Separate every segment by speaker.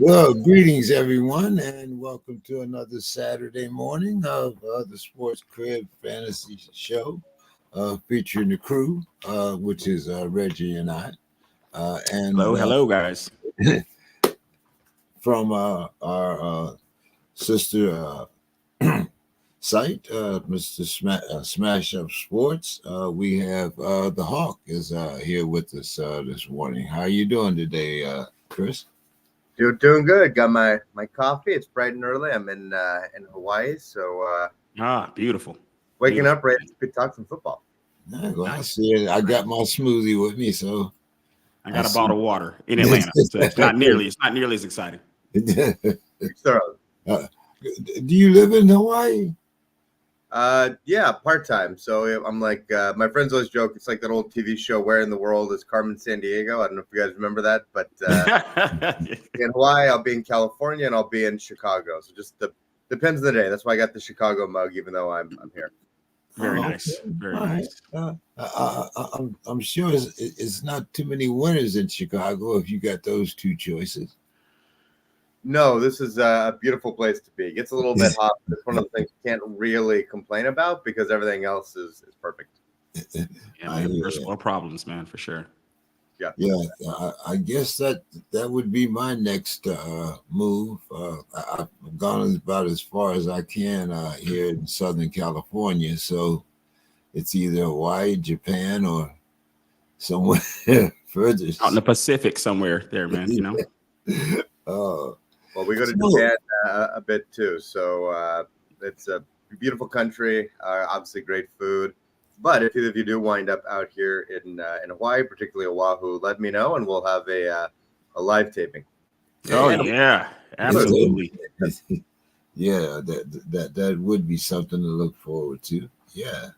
Speaker 1: Well, greetings, everyone, and welcome to another Saturday morning of the Sports Crib Fantasy Show featuring the crew, which is Reggie and I.
Speaker 2: Hello, guys.
Speaker 1: From our sister site, Mr. SMASHUP Sports, we have the Hawk is here with us this morning. How are you doing today, Chris?
Speaker 3: Doing good. Got my coffee. It's bright and early. I'm in Hawaii, so
Speaker 2: beautiful.
Speaker 3: Waking up ready to talk some football.
Speaker 1: Well, I see it. I got my smoothie with me, so
Speaker 2: I got a bottle of water in Atlanta. So it's not nearly as exciting.
Speaker 1: Do you live in Hawaii?
Speaker 3: Yeah, part-time. So I'm like, my friends always joke, it's like that old TV show, Where in the World is Carmen Sandiego? I don't know if you guys remember that, but in Hawaii, I'll be in California, and I'll be in Chicago. So just depends on the day. That's why I got the Chicago mug, even though I'm here.
Speaker 2: Very nice. Very nice.
Speaker 1: I'm sure it's not too many winners in Chicago if you got those two choices.
Speaker 3: No, this is a beautiful place to be. It gets a little bit hot. It's one of the things you can't really complain about because everything else is perfect.
Speaker 2: Yeah, man, first world problems, man, for sure.
Speaker 3: Yeah.
Speaker 1: I guess that would be my next move. I've gone about as far as I can here in Southern California, so it's either Hawaii, Japan, or somewhere further
Speaker 2: out in the Pacific somewhere there, man. You know.
Speaker 3: Well, we go to Japan a bit too, so it's a beautiful country. Obviously, great food. But if either of you do wind up out here in Hawaii, particularly Oahu, let me know, and we'll have a live taping.
Speaker 2: Oh yeah, absolutely.
Speaker 1: Yeah, that would be something to look forward to. Yeah,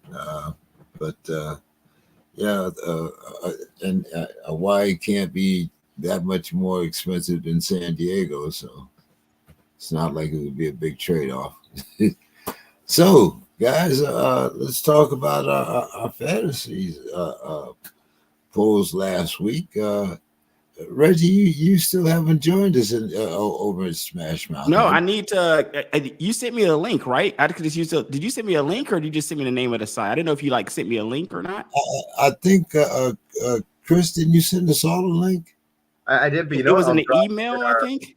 Speaker 1: and Hawaii can't be that much more expensive than San Diego, so it's not like it would be a big trade-off. So, guys, let's talk about our fantasies polls last week. Reggie, you still haven't joined us over at Smash Mouth.
Speaker 2: No, I need to. You sent me a link, right? I could just use. Did you send me a link, or did you just send me the name of the site? I didn't know if you sent me a link or not.
Speaker 1: I think Chris, didn't you send us all a link?
Speaker 3: I did, but
Speaker 2: it was in the email, I think.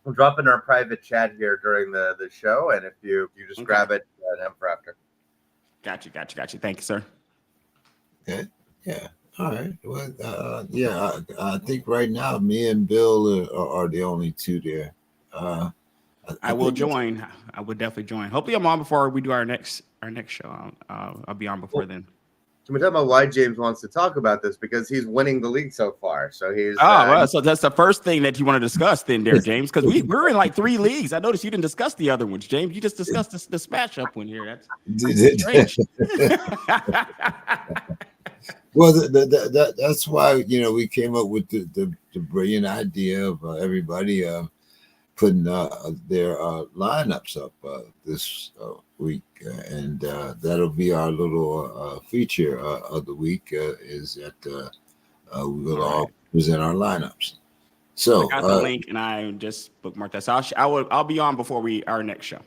Speaker 3: We'll drop in our private chat here during the show, and if you just grab it for after.
Speaker 2: Got you. Thank you, sir.
Speaker 1: Okay. Yeah. All right. Well, I think right now me and Bill are the only two there.
Speaker 2: I will join. I would definitely join. Hopefully, I'm on before we do our next show. I'll be on before then.
Speaker 3: Can we talk about why James wants to talk about this? Because he's winning the league so far. So he's
Speaker 2: so that's the first thing that you want to discuss then, there, James, because we're in like 3 leagues. I noticed you didn't discuss the other ones, James. You just discussed the SMASHUP one here. That's strange.
Speaker 1: Well, that's why we came up with the brilliant idea of everybody putting their lineups up this week, and that'll be our little feature of the week. Is that we will all present our lineups. So
Speaker 2: I got the link, and I just bookmarked that. So I'll be on before our next show.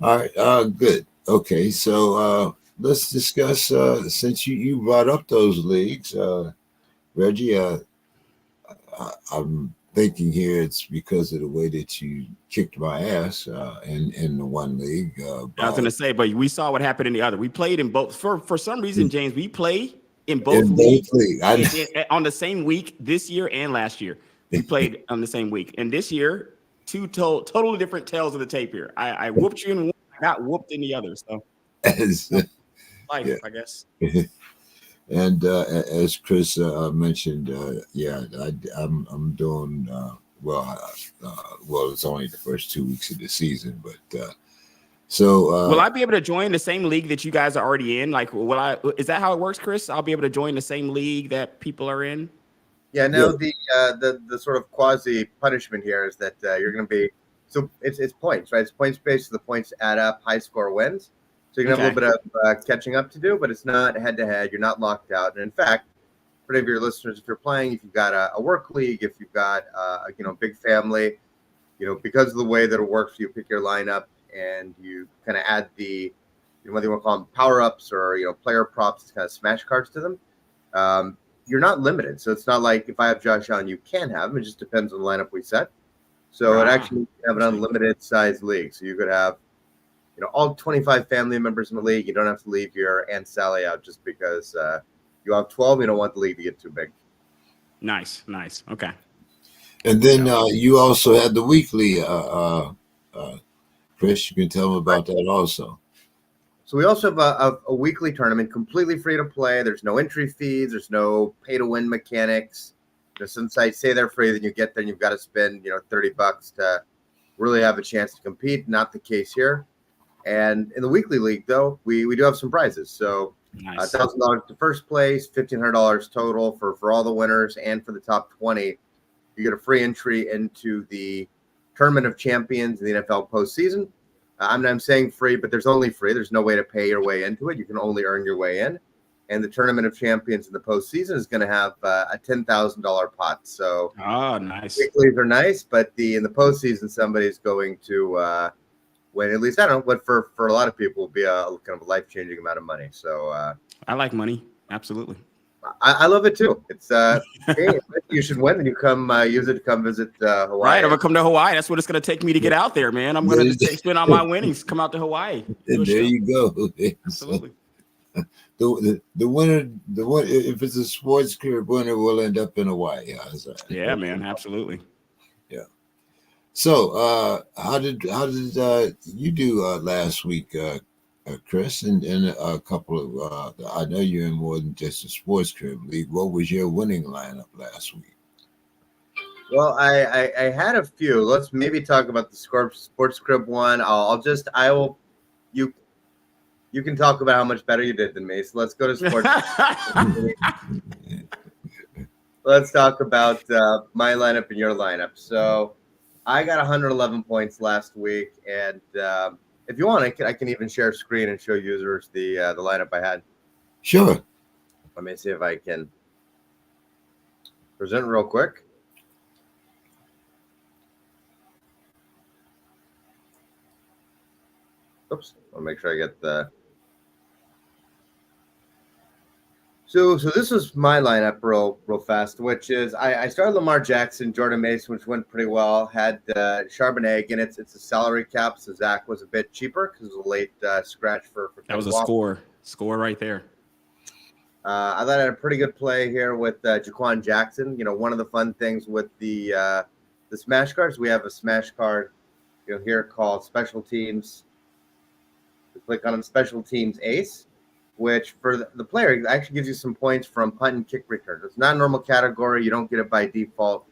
Speaker 1: All right, good. Okay, so let's discuss. Since you brought up those leagues, Reggie, I'm thinking here it's because of the way that you kicked my ass in the one league.
Speaker 2: I was going to say, but we saw what happened in the other. We played in both. For some reason, James, we play in both leagues on the same week this year and last year. We played on the same week. And this year, two totally different tales of the tape here. I whooped you in one, I got whooped in the other. So life, I guess.
Speaker 1: And as Chris mentioned, I'm doing well. It's only the first 2 weeks of the season, but will
Speaker 2: I be able to join the same league that you guys are already in? Like, is that how it works, Chris? I'll be able to join the same league that people are in.
Speaker 3: Yeah. No, the sort of quasi punishment here is that you're going to be it's points, right? It's points based. So the points add up. High score wins. So you're going to have a little bit of catching up to do, but it's not head-to-head. You're not locked out. And in fact, for any of your listeners, if you're playing, if you've got a work league, if you've got big family, because of the way that it works, you pick your lineup and you kind of add the, whether you want to call them power ups or player props, kind of smash cards to them. You're not limited, so it's not like if I have Josh Allen, you can have him. It just depends on the lineup we set. So it actually have an unlimited size league, so you could have all 25 family members in the league. You don't have to leave your Aunt Sally out just because you have 12. You don't want the league to get too big.
Speaker 2: Nice. Okay.
Speaker 1: And then you also had the weekly, Chris. You can tell them about that also.
Speaker 3: So we also have a weekly tournament, completely free to play. There's no entry fees. There's no pay to win mechanics. Since I say they're free, then you get there and you've got to spend $30 to really have a chance to compete. Not the case here. And in the weekly league, though, we do have some prizes. So
Speaker 2: nice.
Speaker 3: $1,000 to first place, $1,500 total for all the winners, and for the top 20, you get a free entry into the Tournament of Champions in the NFL postseason. I'm saying free, but there's only free. There's no way to pay your way into it. You can only earn your way in. And the Tournament of Champions in the postseason is going to have a $10,000 pot. So,
Speaker 2: nice.
Speaker 3: Weeklies are nice, but in the postseason, somebody's going to win. At least I don't know, but for a lot of people, will be a kind of a life-changing amount of money. So,
Speaker 2: I like money. Absolutely.
Speaker 3: I love it too. It's hey, you should win and you come use it to come visit Hawaii.
Speaker 2: Right, I'm gonna come to Hawaii. That's what it's gonna take me to get out there, man. I'm gonna just spend all my winnings, come out to Hawaii.
Speaker 1: And there you go.
Speaker 2: Absolutely.
Speaker 1: The winner, if it's a SPORTSKRIB winner, will end up in Hawaii.
Speaker 2: Yeah, man, absolutely.
Speaker 1: Yeah. So, how did you do last week, Chris? And a couple of I know you're in more than just a SPORTSKRIB league. What was your winning lineup last week?
Speaker 3: Well, I had a few. Let's maybe talk about the SPORTSKRIB one. You can talk about how much better you did than me. So let's go to sports. Let's talk about my lineup and your lineup. So I got 111 points last week, and if you want, I can even share screen and show users the lineup I had.
Speaker 1: Sure.
Speaker 3: Let me see if I can present real quick. Oops. I'll make sure I get the. So this was my lineup real fast, which is I started Lamar Jackson, Jordan Mason, which went pretty well. Had Charbonnet, and it's a salary cap, so Zach was a bit cheaper because it was a late scratch for
Speaker 2: that was a score right there.
Speaker 3: I thought I had a pretty good play here with Jaquan Jackson. One of the fun things with the smash cards, we have a smash card, here called Special Teams. We click on Special Teams Ace, which for the player actually gives you some points from punt and kick return. It's not a normal category. You don't get it by default,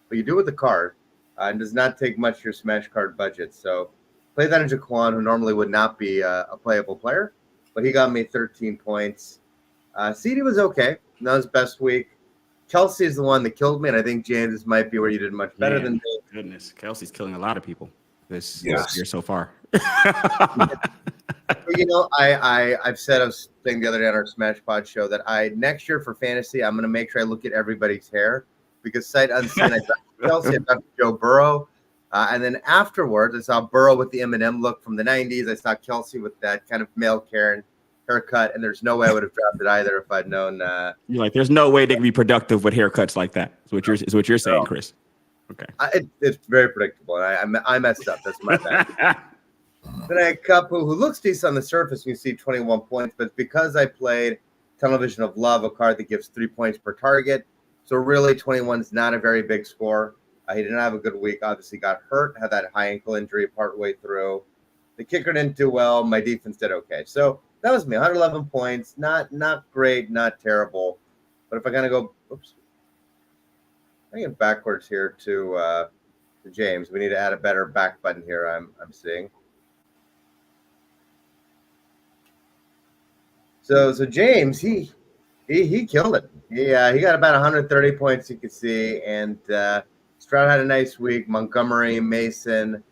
Speaker 3: but you do with the card. And does not take much of your smash card budget. So play that in Jaquan, who normally would not be a playable player, but he got me 13 points. CD was okay. Not his best week. Kelsey is the one that killed me, and I think James might be where you did much better than me.
Speaker 2: Goodness, Kelsey's killing a lot of people this year so far.
Speaker 3: I've said, I was saying the other day on our Smash Pod show that next year for fantasy, I'm going to make sure I look at everybody's hair, because sight unseen, I got Kelsey, I got Joe Burrow, and then afterwards, I saw Burrow with the Eminem look from the 90s. I saw Kelsey with that kind of male Karen haircut, and there's no way I would have drafted either if I'd known.
Speaker 2: You're like, there's no way they can be productive with haircuts like that. Is what you're saying, Chris. Okay.
Speaker 3: It's very predictable. I messed up. That's my bad. Then I had Cup, who looks decent on the surface. You see 21 points, but because I played Television of Love, a card that gives 3 points per target, so really 21 is not a very big score. He didn't have a good week. Obviously got hurt, had that high ankle injury partway through. The kicker didn't do well. My defense did okay. So that was me, 111 points. Not great, not terrible. But if I kind of go, I get backwards here to James. We need to add a better back button here. I'm seeing. So James, he killed it. He got about 130 points, you can see, and Stroud had a nice week. Montgomery, Mason,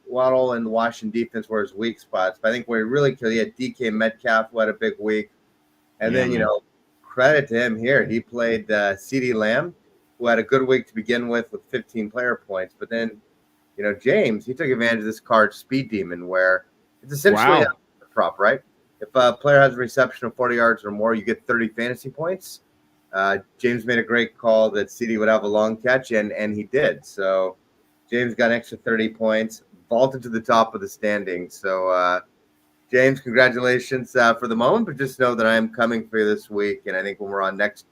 Speaker 3: Waddle, and the Washington defense were his weak spots. But I think where he really killed, he had DK Metcalf, who had a big week, and then credit to him here. He played CeeDee Lamb, who had a good week to begin with 15 player points. But then, James, he took advantage of this card, Speed Demon, where it's essentially a prop, right? If a player has a reception of 40 yards or more, you get 30 fantasy points. James made a great call that CeeDee would have a long catch, and he did. So James got an extra 30 points, vaulted to the top of the standings. So, James, congratulations for the moment, but just know that I am coming for you this week. And I think when we're on next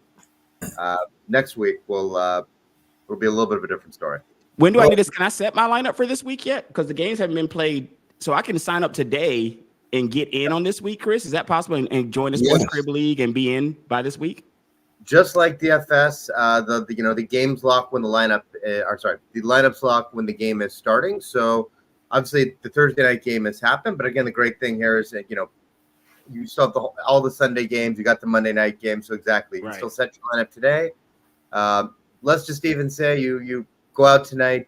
Speaker 3: week, it'll be a little bit of a different story.
Speaker 2: When do I need this? Can I set my lineup for this week yet? Because the games haven't been played. So I can sign up today and get in on this week, Chris. Is that possible? And join the SPORTSKRIB League and be in by this week?
Speaker 3: Just like DFS, the games lock when the lineup, the lineups lock when the game is starting. So obviously the Thursday night game has happened, but again, the great thing here is that you still have all the Sunday games. You got the Monday night game, so exactly you can still set your lineup today. Let's just even say you go out tonight,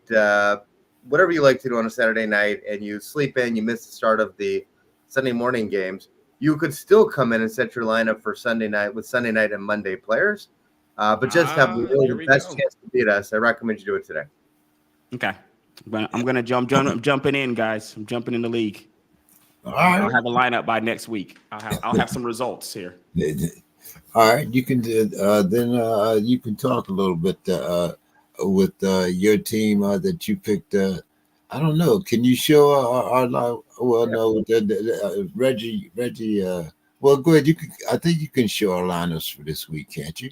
Speaker 3: whatever you like to do on a Saturday night, and you sleep in. You miss the start of the Sunday morning games. You could still come in and set your lineup for Sunday night with Sunday night and Monday players, but just have the best chance to beat us. I recommend you do it today.
Speaker 2: Okay, I'm gonna jumping in, guys. I'm jumping in the league.
Speaker 1: All right.
Speaker 2: I'll have a lineup by next week. I'll have some results here.
Speaker 1: All right, you can then you can talk a little bit with your team that you picked. I don't know. Can you show our well, no, Reggie. Well, go ahead. I think you can show our lineups for this week, can't you?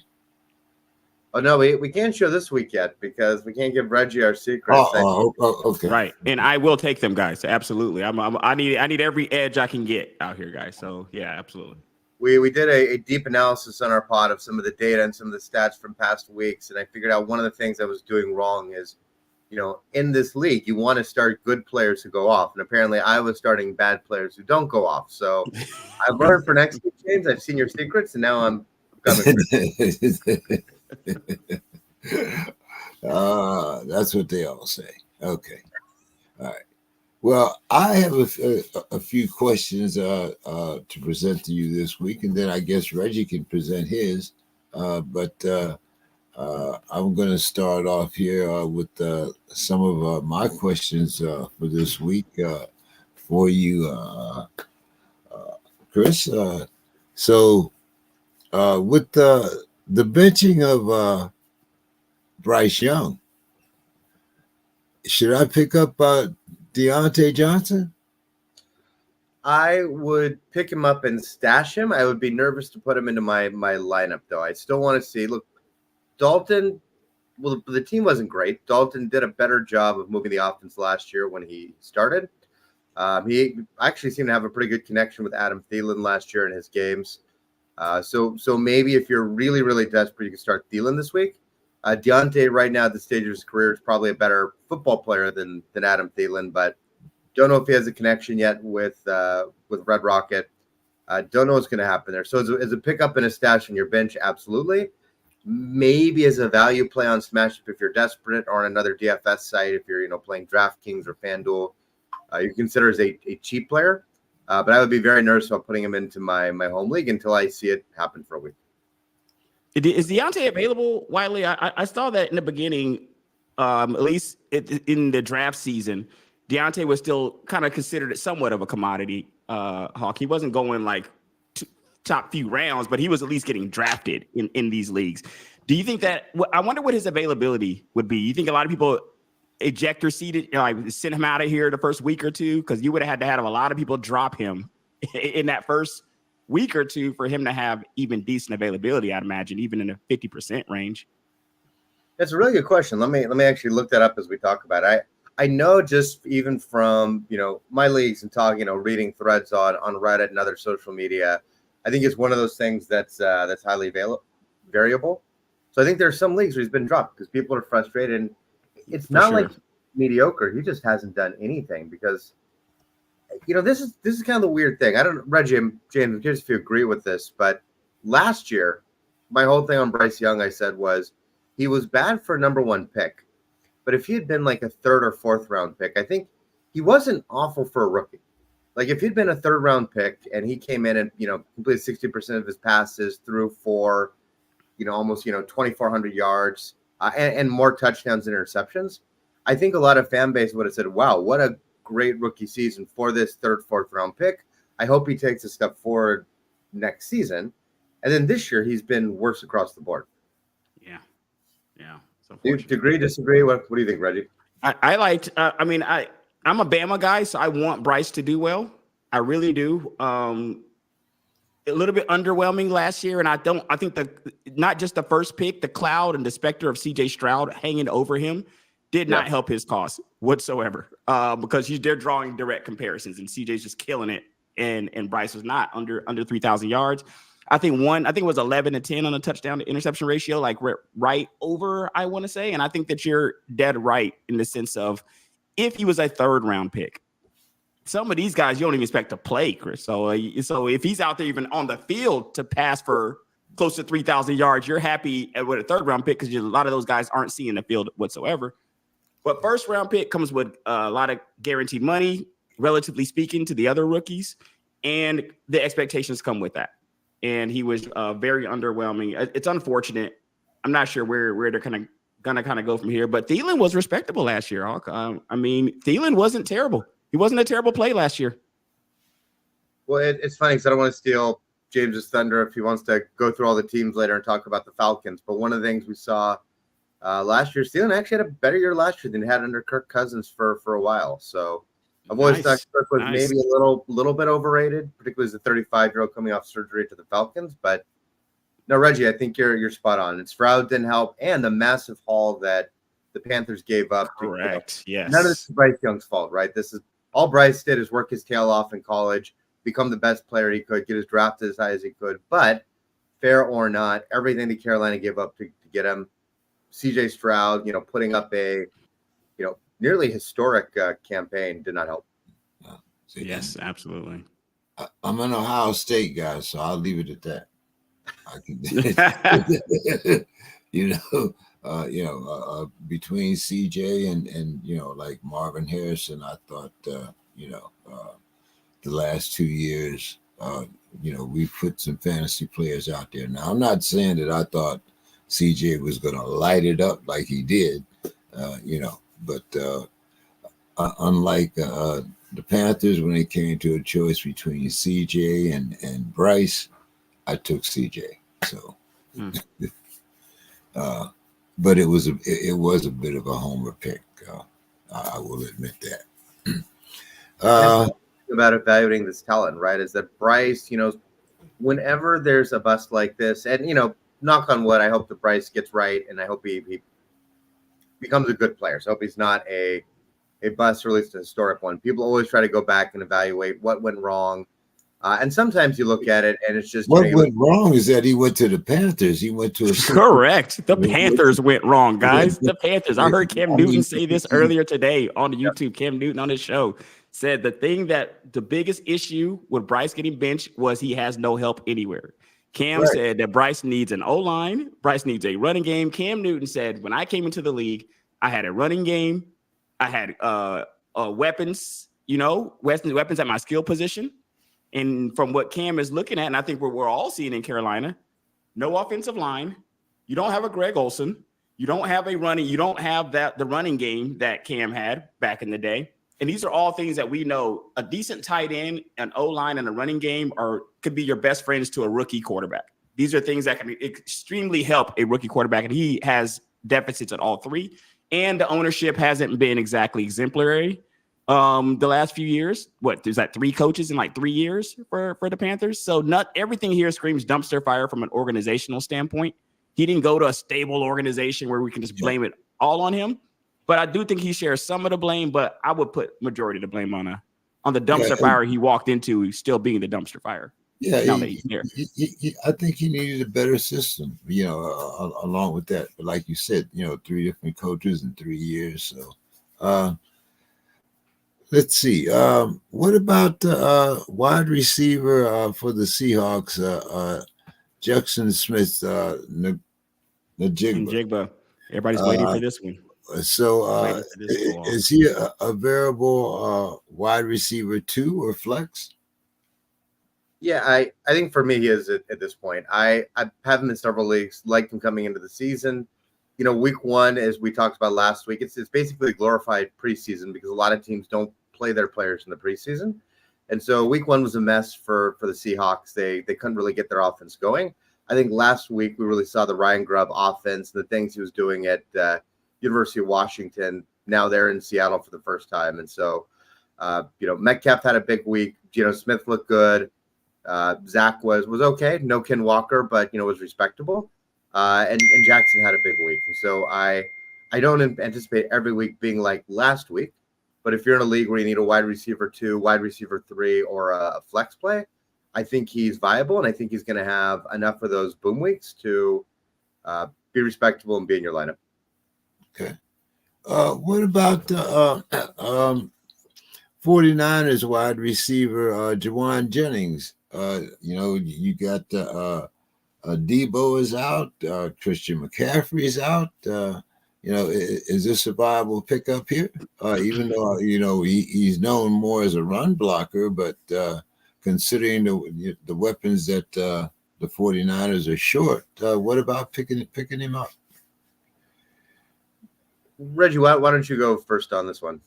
Speaker 3: Oh no, we can't show this week yet because we can't give Reggie our secrets.
Speaker 1: Okay.
Speaker 2: Right, and I will take them, guys. Absolutely. I need every edge I can get out here, guys. So yeah, absolutely.
Speaker 3: We did a deep analysis on our pod of some of the data and some of the stats from past weeks, and I figured out one of the things I was doing wrong is, in this league, you want to start good players who go off, and apparently I was starting bad players who don't go off. So I've learned for next week, James. I've seen your secrets, and now I'm coming.
Speaker 1: That's what they all say. Okay. All right. Well, I have a few questions to present to you this week, and then I guess Reggie can present his. But I'm going to start off here with some of my questions for this week for you, Chris. So with the benching of Bryce Young, should I pick up Deontay Johnson?
Speaker 3: I would pick him up and stash him. I would be nervous to put him into my lineup, though. I still want to see. Look, Dalton, well, the team wasn't great. Dalton did a better job of moving the offense last year when he started. He actually seemed to have a pretty good connection with Adam Thielen last year in his games. So maybe if you're really, really desperate, you can start Thielen this week. Deontay right now at the stage of his career is probably a better football player than Adam Thielen, but don't know if he has a connection yet with Red Rocket. Don't know what's going to happen there. So as a pickup and a stash on your bench, absolutely. Maybe as a value play on SMASHUP if you're desperate, or on another DFS site if you're playing DraftKings or FanDuel, you consider as a cheap player. But I would be very nervous about putting him into my home league until I see it happen for a week.
Speaker 2: Is Deontay available, Wiley? I saw that in the beginning, at least in the draft season, Deontay was still kind of considered somewhat of a commodity hawk. He wasn't going like top few rounds, but he was at least getting drafted in these leagues. Do you think that? I wonder what his availability would be. You think a lot of people ejector seated, send him out of here the first week or two? Because you would have had to have a lot of people drop him in that first week or two for him to have even decent availability, I'd imagine, even in the 50% range.
Speaker 3: That's a really good question. Let me actually look that up as we talk about it. I know just even from my leagues and talking, reading threads on Reddit and other social media, I think it's one of those things that's highly variable. So I think there's some leagues where he's been dropped because people are frustrated. And it's not like mediocre. He just hasn't done anything because this is kind of the weird thing. I don't, Reggie, James, I'm curious if you agree with this, but last year, my whole thing on Bryce Young, I said, was he was bad for a number one pick. But if he had been like a third or fourth round pick, I think he wasn't awful for a rookie. Like if he'd been a 3rd round pick and he came in and, completed 60% of his passes, threw for, almost, 2,400 yards and more touchdowns and interceptions, I think a lot of fan base would have said, wow, what a great rookie season for this 3rd, 4th round pick. I hope he takes a step forward next season. And then this year he's been worse across the board.
Speaker 2: Yeah.
Speaker 3: Do you agree, disagree? What do you think, Reggie?
Speaker 2: I liked, I'm a Bama guy, so I want Bryce to do well. I really do. A little bit underwhelming last year, and I think not just the first pick, the cloud and the specter of CJ Stroud hanging over him did not help his cause whatsoever. Because they're drawing direct comparisons, and CJ's just killing it, and Bryce was not under 3,000 yards. I think it was 11-10 on a touchdown to interception ratio, like right over, I want to say. And I think that you're dead right in the sense of if he was a 3rd round pick, some of these guys you don't even expect to play, Chris. So if he's out there even on the field to pass for close to 3,000 yards, you're happy with a 3rd round pick because a lot of those guys aren't seeing the field whatsoever. But 1st round pick comes with a lot of guaranteed money, relatively speaking, to the other rookies, and the expectations come with that. And he was very underwhelming. It's unfortunate. I'm not sure where they're gonna go from here. But Thielen was respectable last year. Thielen wasn't terrible. He wasn't a terrible play last year.
Speaker 3: Well, it's funny because I don't want to steal James's thunder if he wants to go through all the teams later and talk about the Falcons. But one of the things we saw last year, Thielen actually had a better year last year than he had under Kirk Cousins for a while. So I've always thought Kirk was maybe a little bit overrated, particularly as a 35-year-old coming off surgery to the Falcons. But no, Reggie, I think you're spot on. And Stroud didn't help, and the massive haul that the Panthers gave up.
Speaker 2: Correct. Yes.
Speaker 3: None of this is Bryce Young's fault, right? This is all Bryce did is work his tail off in college, become the best player he could, get his draft as high as he could. But fair or not, everything that Carolina gave up to get him, CJ Stroud, putting up a nearly historic campaign did not help.
Speaker 2: Yes, absolutely.
Speaker 1: I'm an Ohio State guy, so I'll leave it at that. Between CJ and like Marvin Harrison, I thought the last 2 years, we put some fantasy players out there. Now I'm not saying that I thought CJ was going to light it up like he did, but unlike the Panthers, when it came to a choice between CJ and Bryce, I took CJ. So, but it was a bit of a homer pick. I will admit that.
Speaker 3: About evaluating this talent, right? Is that Bryce? Whenever there's a bust like this, and knock on wood, I hope that Bryce gets right, and I hope he becomes a good player. So I hope he's not a bust, or at least a historic one. People always try to go back and evaluate what went wrong. And sometimes you look at it and it's just
Speaker 1: what went wrong is that he went to the Panthers. He went to
Speaker 2: correct. The Panthers went wrong, guys. The Panthers. I heard Cam Newton say this earlier today on the YouTube. Cam Newton on his show said the biggest issue with Bryce getting benched was he has no help anywhere. Cam said that Bryce needs an O-line. Bryce needs a running game. Cam Newton said, when I came into the league, I had a running game. I had weapons, weapons at my skill position. And from what Cam is looking at, and I think what we're all seeing in Carolina, no offensive line. You don't have a Greg Olsen. You don't have the running game that Cam had back in the day. And these are all things that we know. A decent tight end, an O-line, and a running game could be your best friends to a rookie quarterback. These are things that can extremely help a rookie quarterback, and he has deficits at all three. And the ownership hasn't been exactly exemplary the last few years. There's like 3 coaches in like 3 years for the Panthers. So not everything here screams dumpster fire from an organizational standpoint. He didn't go to a stable organization where we can just blame it all on him. But I do think he shares some of the blame, but I would put majority of the blame on the dumpster fire he walked into, still being the dumpster fire.
Speaker 1: Yeah, I think he needed a better system, along with that. But like you said, 3 different coaches in 3 years. So let's see. What about wide receiver for the Seahawks? Jackson Smith, Njigba.
Speaker 2: Everybody's waiting for this one.
Speaker 1: So is he a variable wide receiver 2 or flex?
Speaker 3: Yeah, I think for me he is at this point. I have him in several leagues, liked him coming into the season. You know, week 1, as we talked about last week, it's basically a glorified preseason because a lot of teams don't play their players in the preseason. And so week 1 was a mess for the Seahawks. They couldn't really get their offense going. I think last week we really saw the Ryan Grubb offense, the things he was doing at University of Washington. Now they're in Seattle for the first time. And so, Metcalf had a big week. Geno Smith looked good. Zach was okay. No Ken Walker, but, was respectable. And Jackson had a big week. And so I don't anticipate every week being like last week. But if you're in a league where you need a wide receiver 2, wide receiver 3, or a flex play, I think he's viable, and I think he's going to have enough of those boom weeks to be respectable and be in your lineup.
Speaker 1: Okay. What about the 49ers wide receiver Jawan Jennings? You got Debo is out, Christian McCaffrey is out. Is this a viable pickup here? Even though he's known more as a run blocker, but considering the weapons that the 49ers are short, what about picking him up?
Speaker 3: Reggie, why don't you go first on this one?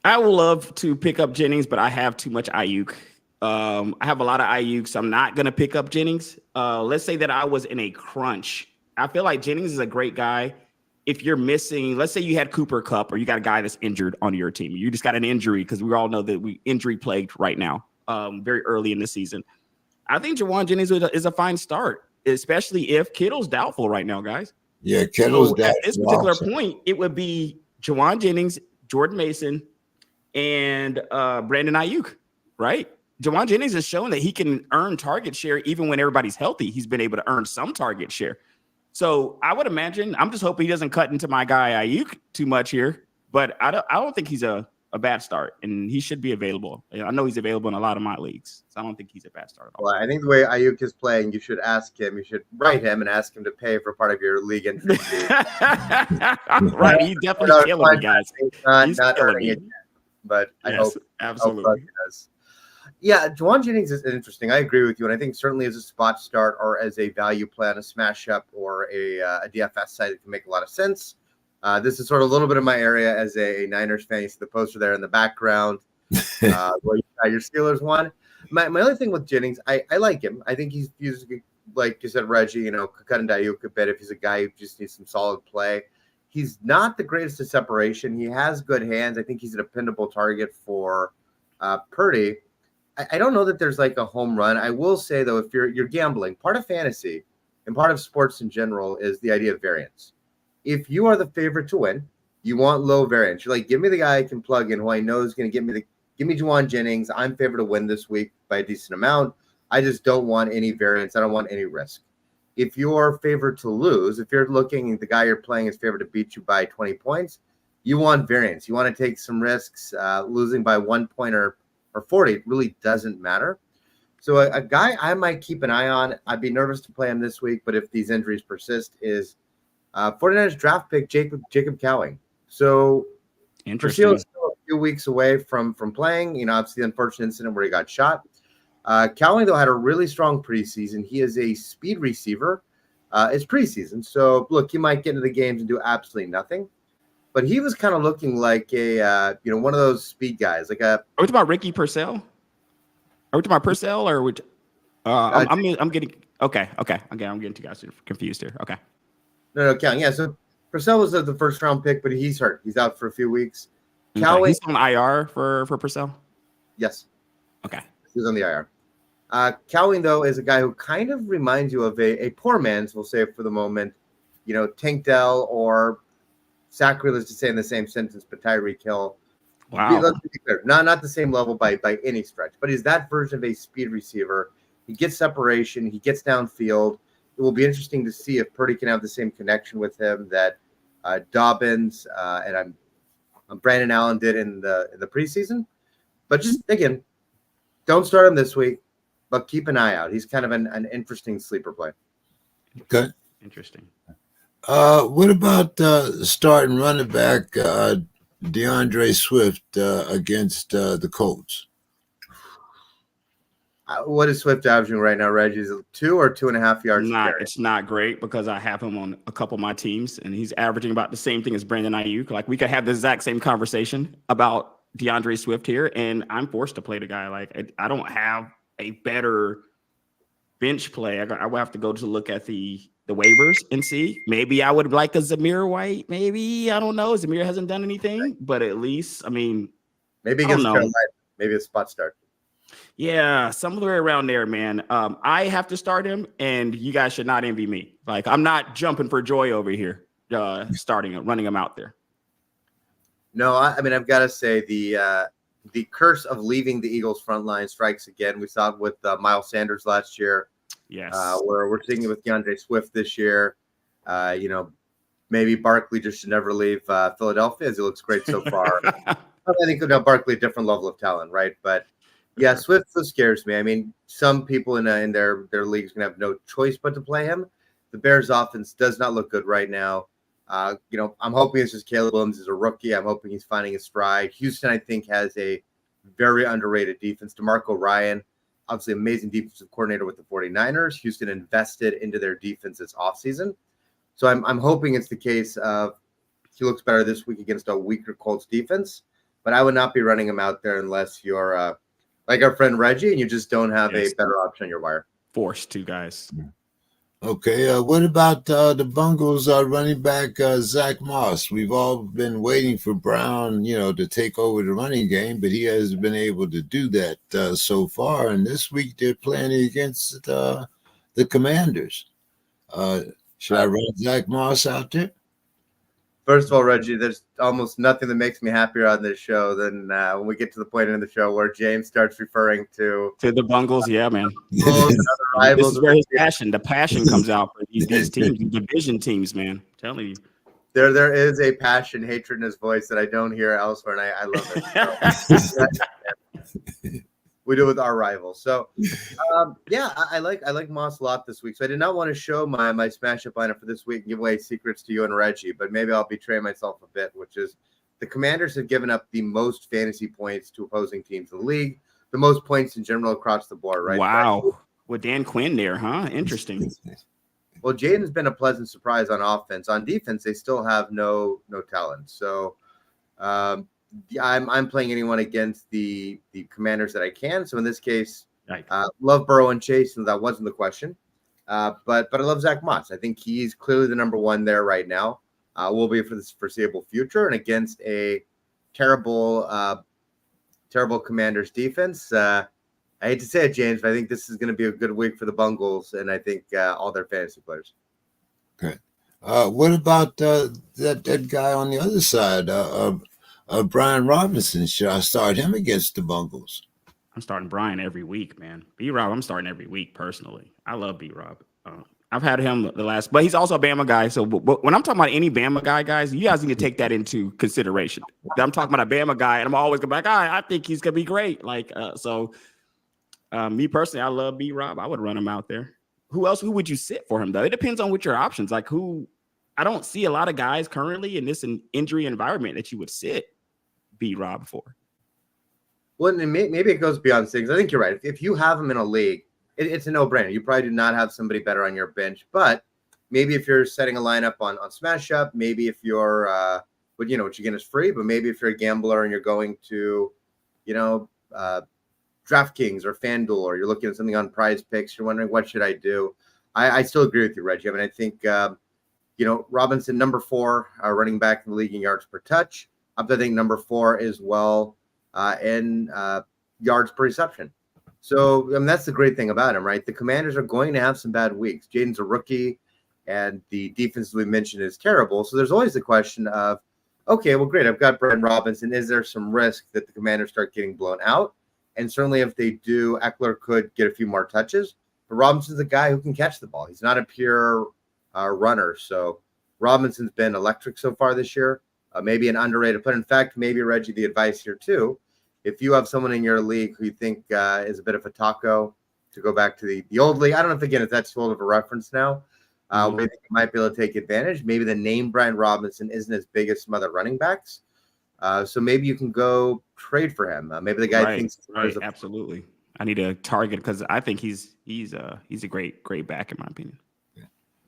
Speaker 2: I would love to pick up Jennings, but I have too much Ayuk. I have a lot of Ayuk, so I'm not going to pick up Jennings. Let's say that I was in a crunch. I feel like Jennings is a great guy. If you're missing, let's say you had Cooper Kupp, or you got a guy that's injured on your team. You just got an injury, because we all know that we injury plagued right now, very early in the season. I think Jawan Jennings is a fine start, especially if Kittle's doubtful right now, guys.
Speaker 1: Yeah, Kittle's doubtful.
Speaker 2: At this particular point, it would be Jawan Jennings, Jordan Mason, and Brandon Ayuk, right? Jawan Jennings has shown that he can earn target share even when everybody's healthy. He's been able to earn some target share. So I would imagine, I'm just hoping he doesn't cut into my guy Ayuk too much here, but I don't think he's a bad start, and he should be available. I know he's available in a lot of my leagues, so I don't think he's a bad start at all.
Speaker 3: Well, I think the way Ayuk is playing, you should write him and ask him to pay for part of your league entry fee.
Speaker 2: Right, he's definitely killing me, guys.
Speaker 3: He's not earning it yet, but I hope absolutely he does. Yeah, Jawan Jennings is interesting. I agree with you, and I think certainly as a spot start or as a value plan, a smash up, or a DFS site, it can make a lot of sense. This is sort of a little bit of my area as a Niners fan. You see the poster there in the background where you got your Steelers one. My other thing with Jennings, I like him. I think he's like you said, Reggie, cut into Ayuk a bit if he's a guy who just needs some solid play. He's not the greatest of separation. He has good hands. I think he's a dependable target for Purdy. I don't know that there's like a home run. I will say, though, if you're gambling, part of fantasy and part of sports in general is the idea of variance. If you are the favorite to win, you want low variance. You're like, give me the guy I can plug in who I know is going to give me Jawan Jennings. I'm favored to win this week by a decent amount. I just don't want any variance. I don't want any risk. If you're favored to lose, if you're looking, the guy you're playing is favored to beat you by 20 points, you want variance. You want to take some risks. Losing by 1 point or 40 really doesn't matter. So a guy I might keep an eye on, I'd be nervous to play him this week, but if these injuries persist, is 49ers draft pick Jacob Cowing. So
Speaker 2: interesting.
Speaker 3: Is still a few weeks away from playing. Obviously the unfortunate incident where he got shot. Cowing, though, had a really strong preseason. He is a speed receiver. It's preseason, so look, he might get into the games and do absolutely nothing. But he was kind of looking like a, one of those speed guys. Are
Speaker 2: we talking about Ricky Purcell? Are we talking about Purcell, or which? I'm getting okay. I'm getting two guys confused here. Okay.
Speaker 3: No, Cowing. Yeah, so Purcell was the first round pick, but he's hurt. He's out for a few weeks.
Speaker 2: Okay. Cowing, he's on IR for Purcell.
Speaker 3: Yes.
Speaker 2: Okay.
Speaker 3: He's on the IR. Cowing, though, is a guy who kind of reminds you of a poor man's, we'll say for the moment, Tank Dell or sacrilege to say in the same sentence, but Tyreek Hill.
Speaker 2: Wow.
Speaker 3: Let's be clear. Not the same level by any stretch, but he's that version of a speed receiver. He gets separation. He gets downfield. It will be interesting to see if Purdy can have the same connection with him that Dobbins and Brandon Allen did in the preseason. But just, again, don't start him this week, but keep an eye out. He's kind of an interesting sleeper play.
Speaker 1: Okay.
Speaker 2: Interesting.
Speaker 1: What about starting running back DeAndre Swift against the Colts?
Speaker 3: What is Swift averaging right now, Reggie? Is it 2 or 2.5 yards?
Speaker 2: It's not great because I have him on a couple of my teams, and he's averaging about the same thing as Brandon Ayuk. Like, we could have the exact same conversation about DeAndre Swift here, and I'm forced to play the guy. Like, I don't have a better bench play. I would have to go to look at the waivers and see. Maybe I would like a Zamir White. Maybe, I don't know. Zamir hasn't done anything, but at least, I mean,
Speaker 3: maybe against Carolina, maybe a spot start.
Speaker 2: Yeah, somewhere around there, man. I have to start him, and you guys should not envy me. Like, I'm not jumping for joy over here, running him out there.
Speaker 3: No, I mean, I've got to say the curse of leaving the Eagles front line strikes again. We saw it with Miles Sanders last year.
Speaker 2: Yes.
Speaker 3: Where we're seeing it with DeAndre Swift this year. Maybe Barkley just should never leave Philadelphia, as he looks great so far. I think Barkley a different level of talent, right? But yeah, Swift scares me. I mean, some people in their leagues can have no choice but to play him. The Bears' offense does not look good right now. I'm hoping it's just Caleb Williams is a rookie. I'm hoping he's finding his stride. Houston, I think, has a very underrated defense. DeMarco Ryan, obviously amazing defensive coordinator with the 49ers. Houston invested into their defense this offseason. So I'm hoping it's the case of he looks better this week against a weaker Colts defense. But I would not be running him out there unless you're like our friend Reggie, and you just don't have a better option on your wire.
Speaker 2: Forced to, guys.
Speaker 1: Okay, what about the Bungles running back Zach Moss? We've all been waiting for Brown, to take over the running game, but he hasn't been able to do that so far. And this week they're playing against the Commanders. Should I run Zach Moss out there?
Speaker 3: First of all, Reggie, there's almost nothing that makes me happier on this show than when we get to the point in the show where James starts referring to
Speaker 2: the Bungles. Yeah, man. This is where the passion comes out for these teams, these division teams, man. I'm telling you.
Speaker 3: There is a passion, hatred in his voice that I don't hear elsewhere, and I love it. We do it with our rivals. So, I like Moss a lot this week. So I did not want to show my smash up lineup for this week and give away secrets to you and Reggie, but maybe I'll betray myself a bit, which is the Commanders have given up the most fantasy points to opposing teams in the league, the most points in general across the board, right?
Speaker 2: Wow. With Dan Quinn there, huh? Interesting.
Speaker 3: Well, Jaden's been a pleasant surprise on offense. On defense, they still have no talent. So, I'm playing anyone against the Commanders that I can. So in this case, love Burrow and Chase, and that wasn't the question. But I love Zach Moss. I think he's clearly the number one there right now. Will be for this foreseeable future, and against a terrible Commanders defense. I hate to say it, James, but I think this is going to be a good week for the Bungles, and I think all their fantasy players.
Speaker 1: Okay. What about that guy on the other side? Brian Robinson, should I start him against the Bungles?
Speaker 2: I'm starting Brian every week, man. B-Rob, I'm starting every week personally. I love B-Rob. I've had him but he's also a Bama guy. So when I'm talking about any Bama guy, guys, you guys need to take that into consideration. I'm talking about a Bama guy, and I'm always going back, I think he's going to be great. Me personally, I love B-Rob. I would run him out there. Who would you sit for him, though? It depends on what your options. I don't see a lot of guys currently in this injury environment that you would sit B-Rob for.
Speaker 3: Well, maybe it goes beyond things. I think you're right. If you have him in a league, it's a no-brainer. You probably do not have somebody better on your bench. But maybe if you're setting a lineup on SMASHUP, maybe if you're, what you get is free. But maybe if you're a gambler and you're going to, DraftKings or FanDuel, or you're looking at something on Prize Picks, you're wondering what should I do. I still agree with you, Reggie. I mean, I think Robinson, number 4, running back in the league in yards per touch. I think number 4 as well in yards per reception. So that's the great thing about him, right? The Commanders are going to have some bad weeks. Jaden's a rookie, and the defense we mentioned is terrible. So there's always the question of, okay, well, great. I've got Brian Robinson. Is there some risk that the Commanders start getting blown out? And certainly if they do, Eckler could get a few more touches. But Robinson's a guy who can catch the ball. He's not a pure runner. So Robinson's been electric so far this year. Maybe an underrated player. In fact, maybe, Reggie, the advice here too, if you have someone in your league who you think is a bit of a taco, to go back to the old league. I don't know if that's too old of a reference now, where you think he might be able to take advantage. Maybe the name Brian Robinson isn't as big as some other running backs. So maybe you can go trade for him. Maybe the guy thinks
Speaker 2: absolutely. I need a target because I think he's a great back in my opinion.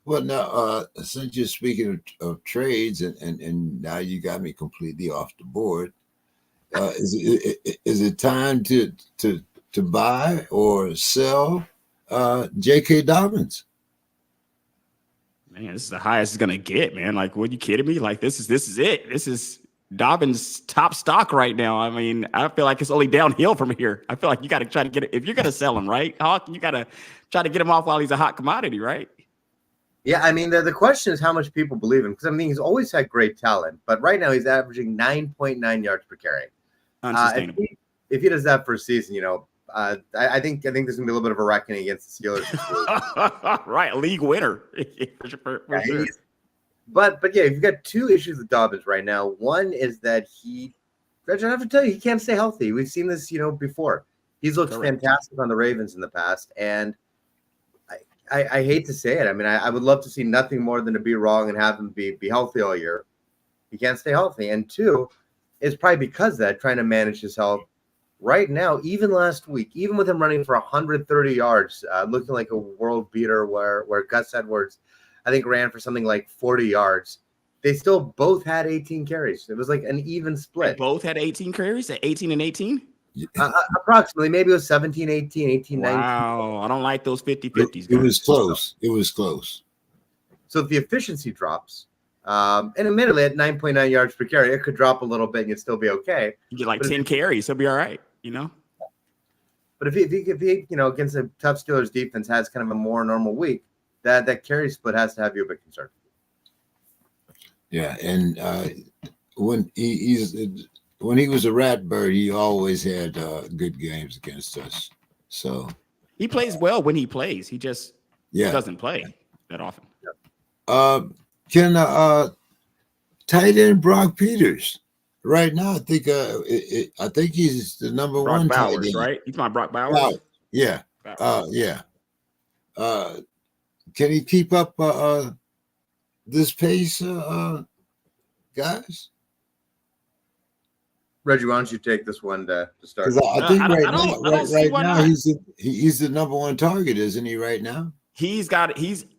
Speaker 1: Well, now since you're speaking of trades and now you got me completely off the board, is it time to buy or sell J.K. Dobbins?
Speaker 2: Man, this is the highest it's gonna get, man. Like, what, are you kidding me? Like, this is it. This is Dobbins' top stock right now. I mean, I feel like it's only downhill from here. I feel like you got to try to get it if you're gonna sell him, right, Hawk? You got to try to get him off while he's a hot commodity, right?
Speaker 3: Yeah, I mean, the question is how much people believe him, because I mean he's always had great talent, but right now he's averaging 9.9 yards per carry.
Speaker 2: Unsustainable.
Speaker 3: If he does that for a season, I think there's gonna be a little bit of a reckoning against the Steelers.
Speaker 2: Right, league winner. for sure.
Speaker 3: But yeah, you've got two issues with Dobbins right now. One is that I have to tell you, he can't stay healthy. We've seen this, before. He's looked fantastic on the Ravens in the past, and I hate to say it. I mean, I would love to see nothing more than to be wrong and have him be healthy all year. He can't stay healthy, and two is probably because of that, trying to manage his health. Right now, even last week, even with him running for 130 yards, looking like a world beater, where Gus Edwards, I think, ran for something like 40 yards, they still both had 18 carries. It was like an even split.
Speaker 2: They both had 18 carries at 18 and 18?
Speaker 3: Approximately. Maybe it was 17, 18, 18, 19.
Speaker 2: Wow, I don't like those 50-50s.
Speaker 1: It was close. It was close.
Speaker 3: So if the efficiency drops, and admittedly at 9.9 yards per carry, it could drop a little bit and you'd still be okay.
Speaker 2: You get like 10 carries, he'll be all right,
Speaker 3: But if he against a tough Steelers defense has kind of a more normal week, that carry split has to have you a bit concerned.
Speaker 1: Yeah, and when he was a rat bird, he always had good games against us. So
Speaker 2: he plays well when he plays. He just doesn't play that often.
Speaker 1: Can tight end Brock Peters right now? I think he's the number
Speaker 2: Brock
Speaker 1: one
Speaker 2: Bowers,
Speaker 1: tight end,
Speaker 2: right? He's my Brock Bowers.
Speaker 1: Yeah.
Speaker 2: Bowers.
Speaker 1: Can he keep up this pace, guys?
Speaker 3: Reggie, why don't you take this one to start?
Speaker 1: Because I think right now he's the number one target, isn't he? Right now,
Speaker 2: he's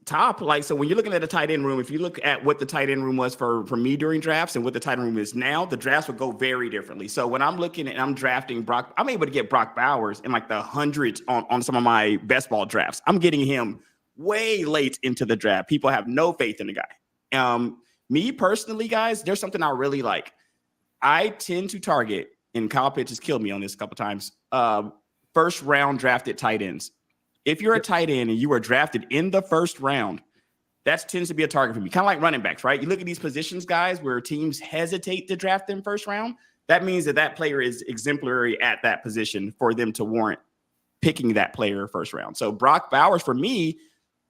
Speaker 2: top. Like, so when you're looking at a tight end room, if you look at what the tight end room was for me during drafts and what the tight end room is now, the drafts would go very differently. So when I'm looking and I'm drafting Brock, I'm able to get Brock Bowers in like the hundreds on some of my best ball drafts. I'm getting him way late into the draft. People have no faith in the guy. Me personally, guys, there's something I really like. I tend to target, and Kyle Pitts has killed me on this a couple times, first round drafted tight ends. If you're a tight end and you were drafted in the first round, that tends to be a target for me. Kind of like running backs, right? You look at these positions, guys, where teams hesitate to draft them first round. That means that player is exemplary at that position for them to warrant picking that player first round. So Brock Bowers, for me,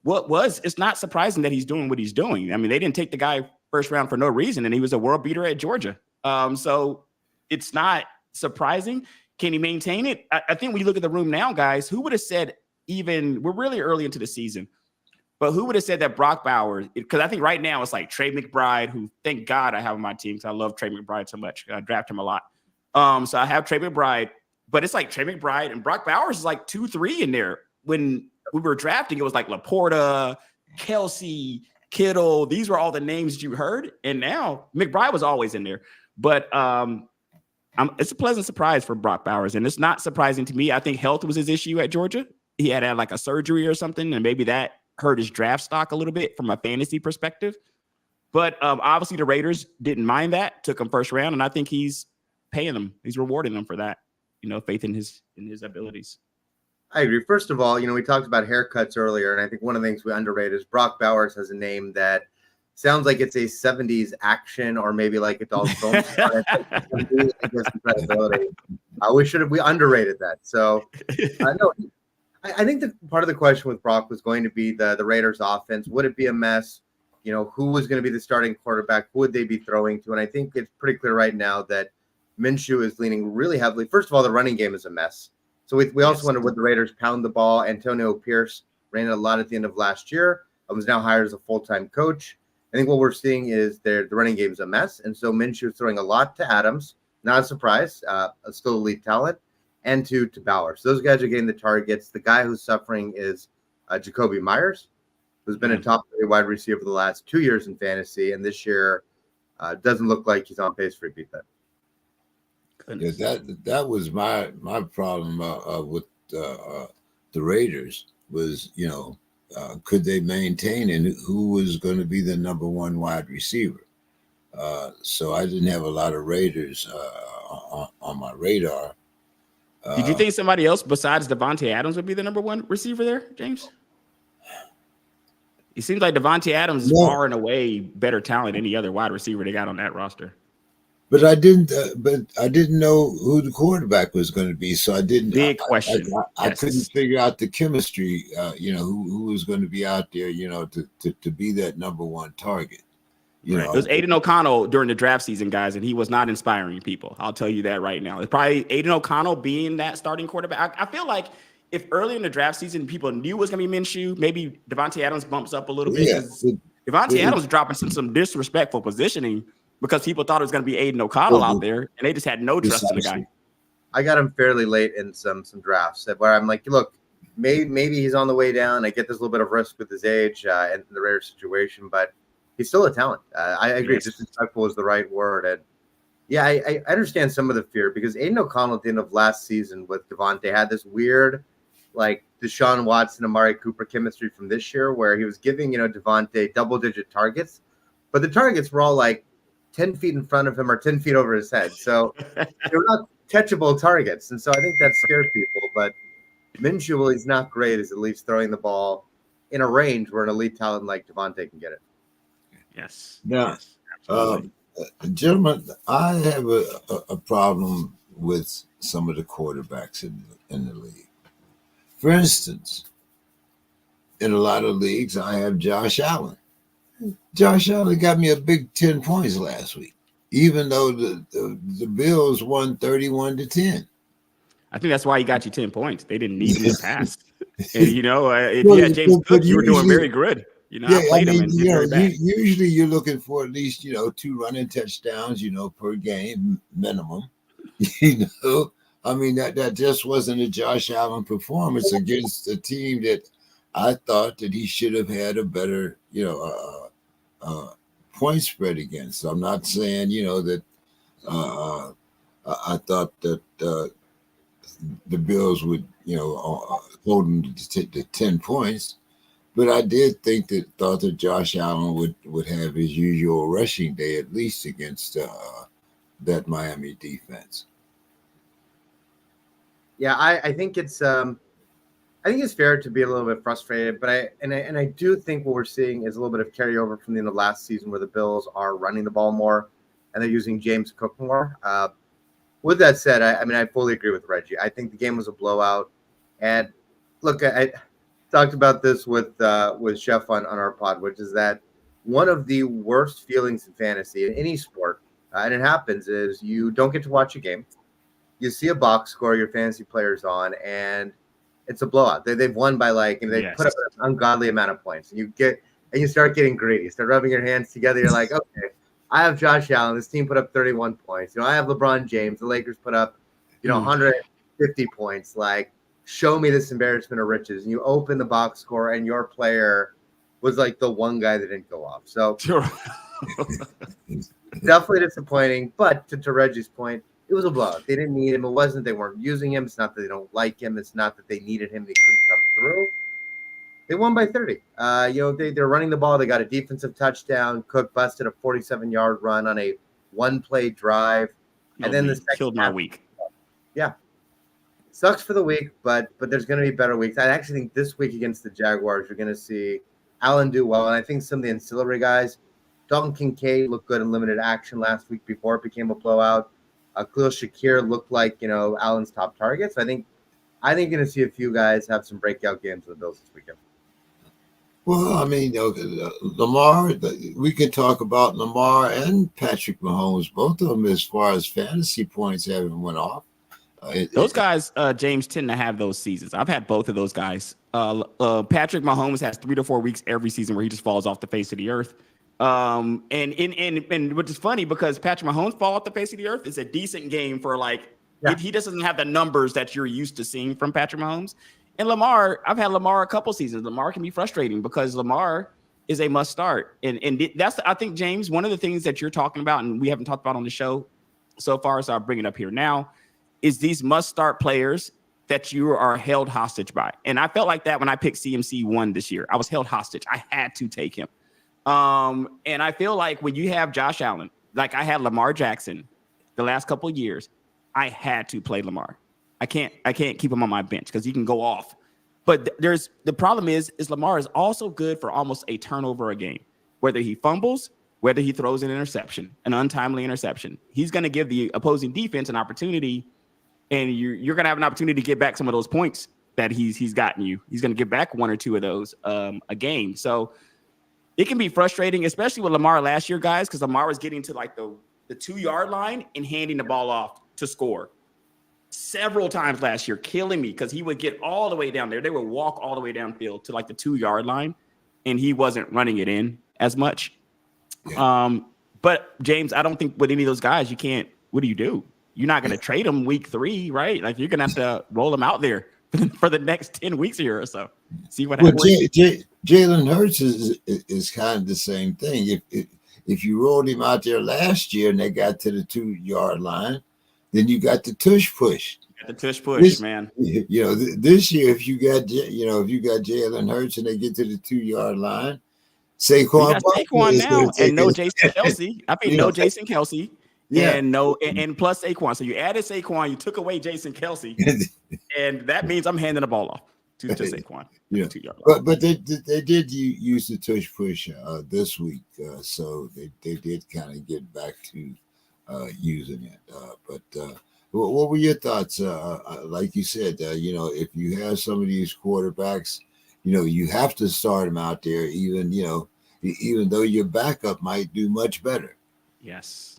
Speaker 2: it's not surprising that he's doing what he's doing. I mean, they didn't take the guy first round for no reason, and he was a world beater at Georgia. So it's not surprising. Can he maintain it? I think when you look at the room now, guys, who would have said, we're really early into the season, but who would have said that Brock Bowers, because I think right now it's like Trey McBride, who thank God I have on my team because I love Trey McBride so much. I draft him a lot. So I have Trey McBride, but it's like Trey McBride and Brock Bowers is like 2-3 in there. When we were drafting, it was like Laporta, Kelsey, Kittle. These were all the names that you heard. And now McBride was always in there. But it's a pleasant surprise for Brock Bowers. And it's not surprising to me. I think health was his issue at Georgia. He had like a surgery or something, and maybe that hurt his draft stock a little bit from a fantasy perspective. But obviously the Raiders didn't mind that, took him first round, and I think he's paying them. He's rewarding them for that, faith in his abilities.
Speaker 3: I agree. First of all, we talked about haircuts earlier, and I think one of the things we underrated is Brock Bowers has a name that sounds like it's a 70s action or maybe like a dog film. We underrated that. So no, I think that part of the question with Brock was going to be the Raiders offense. Would it be a mess? Who was going to be the starting quarterback? Who would they be throwing to? And I think it's pretty clear right now that Minshew is leaning really heavily. First of all, the running game is a mess. So we also wonder, would the Raiders pound the ball? Antonio Pierce ran a lot at the end of last year. was now hired as a full-time coach. I think what we're seeing is the running game is a mess. And so Minshew throwing a lot to Adams, not a surprise, still elite talent, and to Bauer. So those guys are getting the targets. The guy who's suffering is Jacoby Myers, who's been a top wide receiver for the last 2 years in fantasy. And this year doesn't look like he's on pace for a beat that.
Speaker 1: Yeah, that was my problem with the Raiders was, could they maintain and who was going to be the number one wide receiver? So I didn't have a lot of Raiders on my radar.
Speaker 2: Did you think somebody else besides Devontae Adams would be the number one receiver there, James? It seems like Devontae Adams is far and away better talent than any other wide receiver they got on that roster.
Speaker 1: But I didn't know who the quarterback was going to be, so I didn't.
Speaker 2: Big question.
Speaker 1: I couldn't figure out the chemistry. Who was going to be out there, to be that number one target.
Speaker 2: Right. It was Aiden O'Connell during the draft season, guys, and he was not inspiring people. I'll tell you that right now. It's probably Aiden O'Connell being that starting quarterback. I feel like if early in the draft season people knew it was going to be Minshew, maybe Devontae Adams bumps up a little bit. Devontae Adams dropping some disrespectful positioning because people thought it was going to be Aiden O'Connell out there, and they just had no trust in the guy.
Speaker 3: I got him fairly late in some drafts where I'm like, look, maybe he's on the way down. I get this little bit of risk with his age and the rare situation, but he's still a talent. I agree. Yes. Disrespectful is the right word. And yeah, I understand some of the fear because Aiden O'Connell at the end of last season with Devontae had this weird, like Deshaun Watson, Amari Cooper chemistry from this year where he was giving, Devontae double-digit targets, but the targets were all like 10 feet in front of him or 10 feet over his head. So they're not catchable targets. And so I think that scared people. But Minshew, well, he's not great, is at least throwing the ball in a range where an elite talent like Devontae can get it.
Speaker 2: Yes.
Speaker 1: Now, gentlemen, I have a problem with some of the quarterbacks in the league. For instance, in a lot of leagues, I have Josh Allen. Josh Allen got me a big 10 points last week, even though the Bills won 31-10.
Speaker 2: I think that's why he got you 10 points. They didn't need him to pass. And, if you had James Cook, you were doing very good. I played him and did very bad.
Speaker 1: Usually you're looking for at least, 2 running touchdowns, per game minimum. That just wasn't a Josh Allen performance against a team that I thought that he should have had a better, point spread against. So I'm not saying, that I thought that the Bills would, hold them to 10 points. But I did thought that Josh Allen would have his usual rushing day, at least against that Miami defense.
Speaker 3: Yeah, I think it's fair to be a little bit frustrated, but I do think what we're seeing is a little bit of carryover from the end of last season where the Bills are running the ball more and they're using James Cook more. With that said, I fully agree with Reggie. I think the game was a blowout. And look, I talked about this with Chef on our pod, which is that one of the worst feelings in fantasy in any sport, and it happens, is you don't get to watch a game. You see a box score your fantasy players on, and it's a blowout. They've won by put up an ungodly amount of points. And you start getting greedy. You start rubbing your hands together. You're like, okay, I have Josh Allen. This team put up 31 points. I have LeBron James. The Lakers put up, 150 points. Like, show me this embarrassment of riches. And you open the box score, and your player was like the one guy that didn't go off. So definitely disappointing. But to Reggie's point, it was a blowout. They didn't need him. They weren't using him. It's not that they don't like him. It's not that they needed him. They couldn't come through. They won by 30. They're running the ball. They got a defensive touchdown. Cook busted a 47-yard run on a one-play drive. And then the second
Speaker 2: killed my week.
Speaker 3: Yeah. Sucks for the week, but there's going to be better weeks. I actually think this week against the Jaguars, you're going to see Allen do well. And I think some of the ancillary guys, Dalton Kincaid looked good in limited action last week before it became a blowout. Khalil Shakir looked like, Allen's top target. So I think you're going to see a few guys have some breakout games for the Bills this weekend.
Speaker 1: Well, Lamar, we can talk about Lamar and Patrick Mahomes, both of them as far as fantasy points haven't went off.
Speaker 2: Those guys, James, tend to have those seasons. I've had both of those guys Patrick Mahomes has 3 to 4 weeks every season where he just falls off the face of the earth. And which is funny because Patrick Mahomes fall off the face of the earth is a decent game for he doesn't have the numbers that you're used to seeing from Patrick Mahomes. And Lamar, I've had Lamar a couple seasons. Lamar can be frustrating because Lamar is a must start. And that's, I think, James, one of the things that you're talking about and we haven't talked about on the show so far, so I'll bring it up here now, is these must start players that you are held hostage by. And I felt like that when I picked CMC 1 this year. I was held hostage. I had to take him. And I feel like when you have Josh Allen, like I had Lamar Jackson the last couple of years, I had to play Lamar. I can't keep him on my bench because he can go off. But the problem is Lamar is also good for almost a turnover a game. Whether he fumbles, whether he throws an interception, an untimely interception, he's going to give the opposing defense an opportunity, and you're going to have an opportunity to get back some of those points that he's gotten you. He's going to get back 1 or 2 of those a game. So it can be frustrating, especially with Lamar last year, guys, because Lamar was getting to like the 2-yard line and handing the ball off to score several times last year, killing me because he would get all the way down there. They would walk all the way downfield to like the 2-yard line, and he wasn't running it in as much. Yeah. But James, I don't think with any of those guys, you can't. What do you do? You're not going to trade them week 3, right? Like you're going to have to roll them out there for the next 10 weeks here or so. See what happens.
Speaker 1: Jalen Hurts is kind of the same thing. If you rolled him out there last year and they got to the 2-yard line, then you got the tush push.
Speaker 2: You got the tush push, man.
Speaker 1: You know, this year if you got Jalen Hurts and they get to the 2-yard line, Saquon
Speaker 2: now and no Jason Kelce. I mean, no Jason Kelce. Yeah, and plus Saquon. So you added Saquon, you took away Jason Kelce, and that means I'm handing the ball off to Saquon.
Speaker 1: Yeah, 2-yard line. But they did use the tush push this week, so they did kind of get back to using it. But what were your thoughts? Like you said, if you have some of these quarterbacks, you have to start them out there, even though your backup might do much better.
Speaker 2: Yes.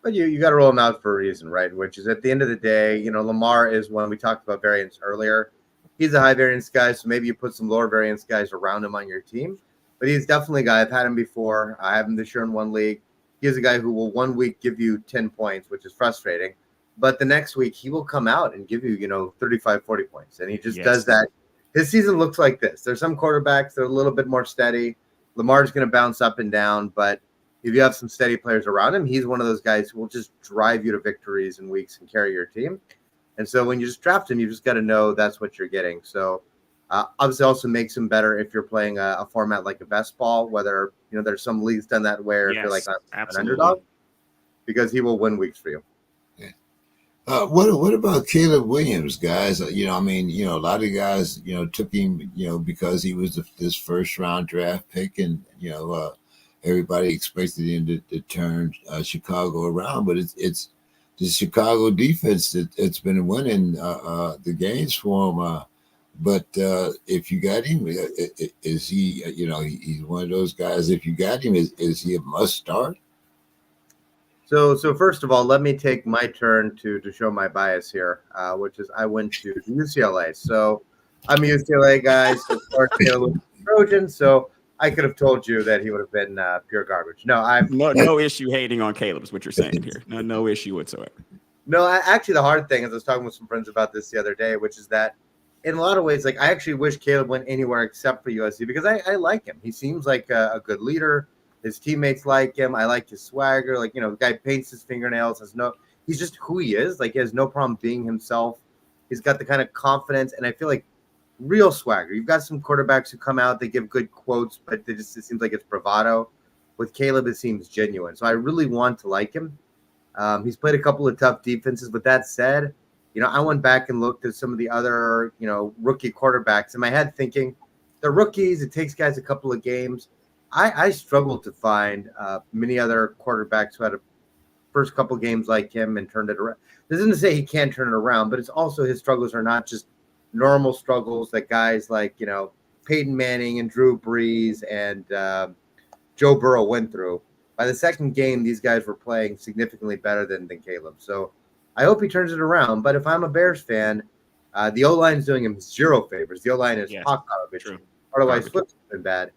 Speaker 3: But you got to roll them out for a reason, right? Which is at the end of the day, Lamar is one. We talked about variance earlier. He's a high variance guy, so maybe you put some lower variance guys around him on your team. But he's definitely a guy. I've had him before. I have him this year in one league. He's a guy who will 1 week give you 10 points, which is frustrating. But the next week he will come out and give you, 35, 40 points. And he just does that. His season looks like this. There's some quarterbacks that are a little bit more steady. Lamar's going to bounce up and down, but if you have some steady players around him, he's one of those guys who will just drive you to victories in weeks and carry your team. And so when you just draft him, you just got to know that's what you're getting. So obviously also makes him better if you're playing a format like a best ball, whether, there's some leagues done that where if you're like an underdog, because he will win weeks for you.
Speaker 1: Yeah. What about Caleb Williams, guys? A lot of guys, took him, because he was this first round draft pick and, everybody expected him to turn Chicago around, but it's the Chicago defense that's been winning the games for him. But if you got him, is he? He's one of those guys. If you got him, is he a must start?
Speaker 3: So first of all, let me take my turn to show my bias here, which is I went to UCLA. So I'm a UCLA guy, so of course Caleb Trojan. So I could have told you that he would have been pure garbage. No,
Speaker 2: no issue hating on Caleb is what you're saying here. No issue whatsoever.
Speaker 3: No, actually, the hard thing is I was talking with some friends about this the other day, which is that in a lot of ways, like I actually wish Caleb went anywhere except for USC because I like him. He seems like a good leader. His teammates like him. I like his swagger. Like, the guy paints his fingernails. He's just who he is. Like, he has no problem being himself. He's got the kind of confidence, and I feel like real swagger. You've got some quarterbacks who come out, they give good quotes, but it seems like it's bravado. With Caleb, it seems genuine. So I really want to like him. He's played a couple of tough defenses. With that said, I went back and looked at some of the other, rookie quarterbacks in my head thinking they're rookies. It takes guys a couple of games. I struggled to find many other quarterbacks who had a first couple of games like him and turned it around. This isn't to say he can't turn it around, but it's also his struggles are not just normal struggles that guys like, Peyton Manning and Drew Brees and Joe Burrow went through. By the second game, these guys were playing significantly better than Caleb. So I hope he turns it around. But if I'm a Bears fan, The O-line is doing him zero favors. The O-line is hot garbage.
Speaker 2: True.
Speaker 3: Otherwise, Swift's been bad.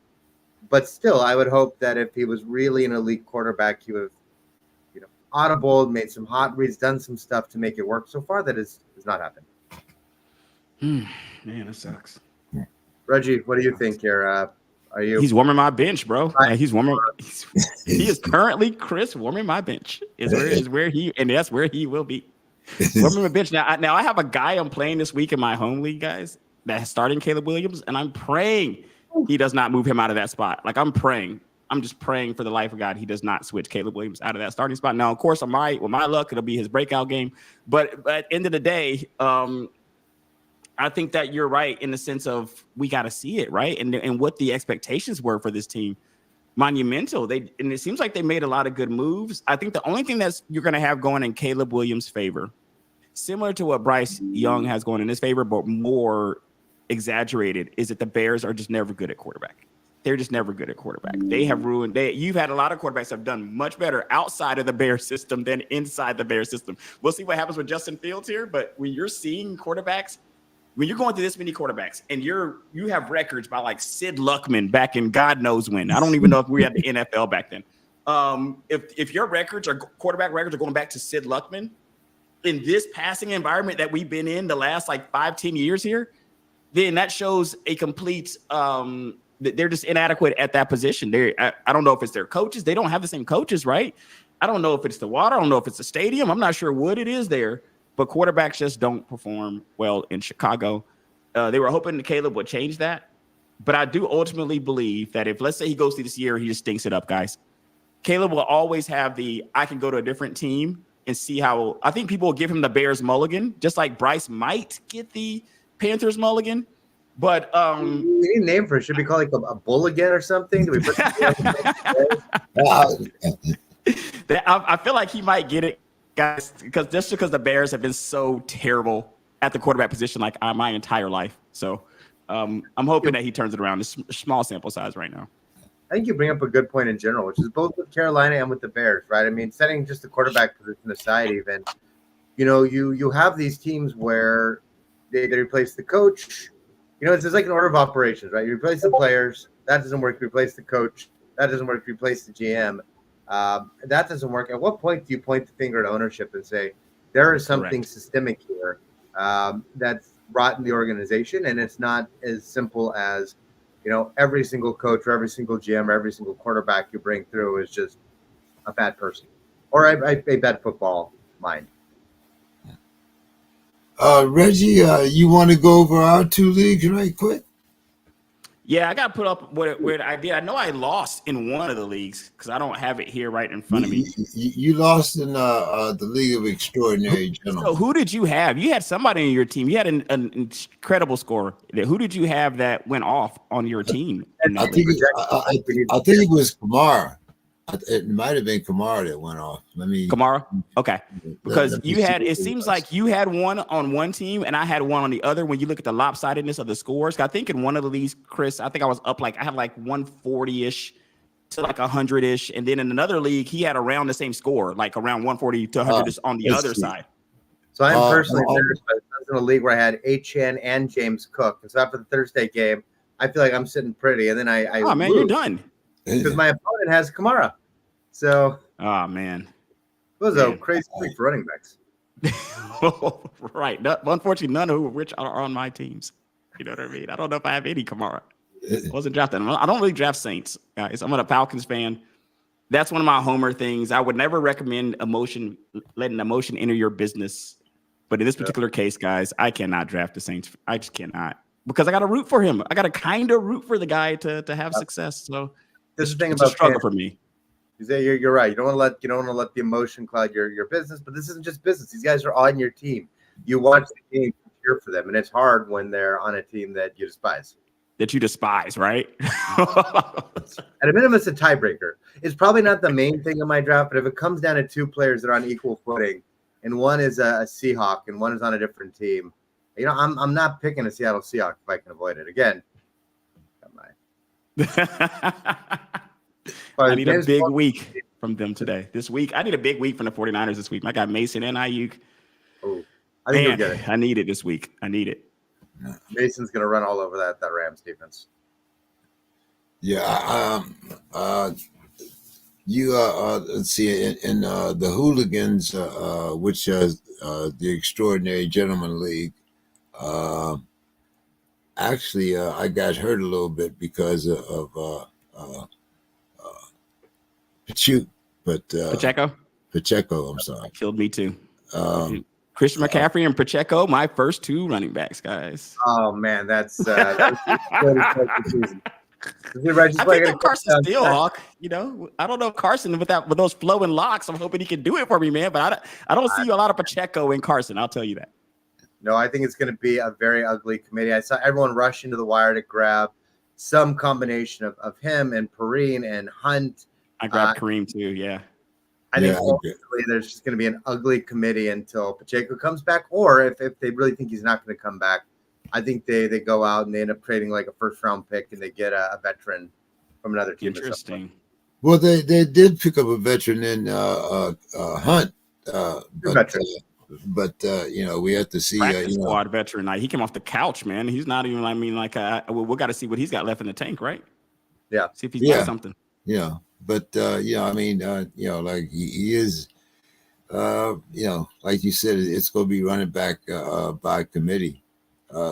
Speaker 3: But still, I would hope that if he was really an elite quarterback, he would have, audible, made some hot reads, done some stuff to make it work. So far, that has not happened.
Speaker 2: Man, that sucks.
Speaker 3: Reggie, what do you think here? Are you?
Speaker 2: He's warming my bench, bro. He's warming. He is currently Chris warming my bench. Is where he, and that's where he will be. Warming my bench now. I have a guy I'm playing this week in my home league, guys, that's starting Caleb Williams, and I'm praying he does not move him out of that spot. Like I'm praying. I'm just praying for the life of God he does not switch Caleb Williams out of that starting spot. Now, of course, with my luck, it'll be his breakout game. But at the end of the day, I think that you're right in the sense of we got to see it, right? And what the expectations were for this team, monumental. And it seems like they made a lot of good moves. I think the only thing that's you're going to have going in Caleb Williams' favor, similar to what Bryce Young has going in his favor, but more exaggerated, is that the Bears are just never good at quarterback. They're just never good at quarterback. They have ruined. You've had a lot of quarterbacks that have done much better outside of the Bears system than inside the Bears system. We'll see what happens with Justin Fields here, but when you're seeing quarterbacks, when you're going through this many quarterbacks, and you have records by like Sid Luckman back in God knows when. I don't even know if we had the NFL back then. If your records are quarterback records are going back to Sid Luckman in this passing environment that we've been in the last like 5-10 years here, then that shows a complete. They're just inadequate at that position. I don't know if it's their coaches. They don't have the same coaches, right? I don't know if it's the water. I don't know if it's the stadium. I'm not sure what it is there, but quarterbacks just don't perform well in Chicago. They were hoping that Caleb would change that, but I do ultimately believe that if, let's say he goes through this year, he just stinks it up, guys. Caleb will always have I can go to a different team and see how. I think people will give him the Bears mulligan, just like Bryce might get the Panthers mulligan. But
Speaker 3: we need a name for it. Should we call it like a bulligan or something? Do we put
Speaker 2: I feel like he might get it, guys, because the Bears have been so terrible at the quarterback position like my entire life. So I'm hoping that he turns it around. It's a small sample size right now.
Speaker 3: I think you bring up a good point in general, which is both with Carolina and with the Bears, right? I mean, setting just the quarterback position aside, even, you have these teams where they replace the coach. It's just like an order of operations, right? You replace the players, that doesn't work. You replace the coach, that doesn't work. You replace the GM, that doesn't work. At what point do you point the finger at ownership and say there is something systemic here that's rotten the organization, and it's not as simple as every single coach or every single GM or every single quarterback you bring through is just a bad person or a bad football mind.
Speaker 1: Reggie, you want to go over our 2 leagues right quick?
Speaker 2: Yeah, I got to put up what I did. I know I lost in one of the leagues because I don't have it here right in front of me.
Speaker 1: You lost in the League of Extraordinary Gentlemen.
Speaker 2: So who did you have? You had somebody in your team. You had an incredible score. Who did you have that went off on your team?
Speaker 1: I think it was Kamara. It might have been Kamara that went off.
Speaker 2: Kamara? Okay. Because it seems like you had one on one team and I had one on the other when you look at the lopsidedness of the scores. I think in one of the leagues, Chris, I think I was up I had like 140-ish to like 100-ish. And then in another league, he had around the same score, like around 140 to 100 on the other side.
Speaker 3: So I'm personally embarrassed, but I was in a league where I had H.N. and James Cook. And so after the Thursday game, I feel like I'm sitting pretty. And then I
Speaker 2: oh, man, you're done.
Speaker 3: Because my opponent has Kamara. So,
Speaker 2: oh man,
Speaker 3: it was a crazy week for running backs.
Speaker 2: Right. Unfortunately, none of which are on my teams. You know what I mean? I don't know if I have any Kamara. Wasn't drafting. I don't really draft Saints, guys. I'm a Falcons fan. That's one of my homer things. I would never recommend letting emotion enter your business. But in this particular case, guys, I cannot draft the Saints. I just cannot because I got to root for him. I got to kind of root for the guy to have success. So
Speaker 3: this is the thing
Speaker 2: about
Speaker 3: a struggle
Speaker 2: for me.
Speaker 3: You're right. You don't want to let the emotion cloud your business, but this isn't just business. These guys are on your team. You watch the game, you cheer for them, and it's hard when they're on a team that you despise.
Speaker 2: Right?
Speaker 3: At a minimum, it's a tiebreaker. It's probably not the main thing in my draft, but if it comes down to 2 players that are on equal footing, and one is a Seahawk and one is on a different team, I'm not picking a Seattle Seahawk if I can avoid it. Again,
Speaker 2: I need a big week from them today. This week, I need a big week from the 49ers this week. I got Mason and Ayuk.
Speaker 3: I think you'll get it.
Speaker 2: I need it this week. I need it.
Speaker 3: Mason's going to run all over that Rams defense.
Speaker 1: Yeah. Let's see, in the Hooligans, which the Extraordinary Gentleman League, actually, I got hurt a little bit because of Pacheco, I'm sorry.
Speaker 2: Killed me too. Christian McCaffrey and Pacheco, my first 2 running backs, guys.
Speaker 3: Oh man, that's I
Speaker 2: picked up Carson Steele, Hawk. You know, I don't know if Carson with those flowing locks. I'm hoping he can do it for me, man. But I don't see a lot of Pacheco in Carson. I'll tell you that.
Speaker 3: No, I think it's going to be a very ugly committee. I saw everyone rush into the wire to grab some combination of him and Perrine and Hunt.
Speaker 2: I grabbed Kareem too. Yeah.
Speaker 3: I think ultimately there's just going to be an ugly committee until Pacheco comes back, or if they really think he's not going to come back, I think they go out and they end up trading like a first-round pick and they get a veteran from another team.
Speaker 2: Interesting.
Speaker 1: Well, they did pick up a veteran in Hunt, but you know, we have to see
Speaker 2: squad veteran. Like, he came off the couch, man. He's not even. I mean, like we got to see what he's got left in the tank, right?
Speaker 3: Yeah.
Speaker 2: See if he's got something.
Speaker 1: Yeah. But I mean, like he is, like you said, it's going to be running back by committee.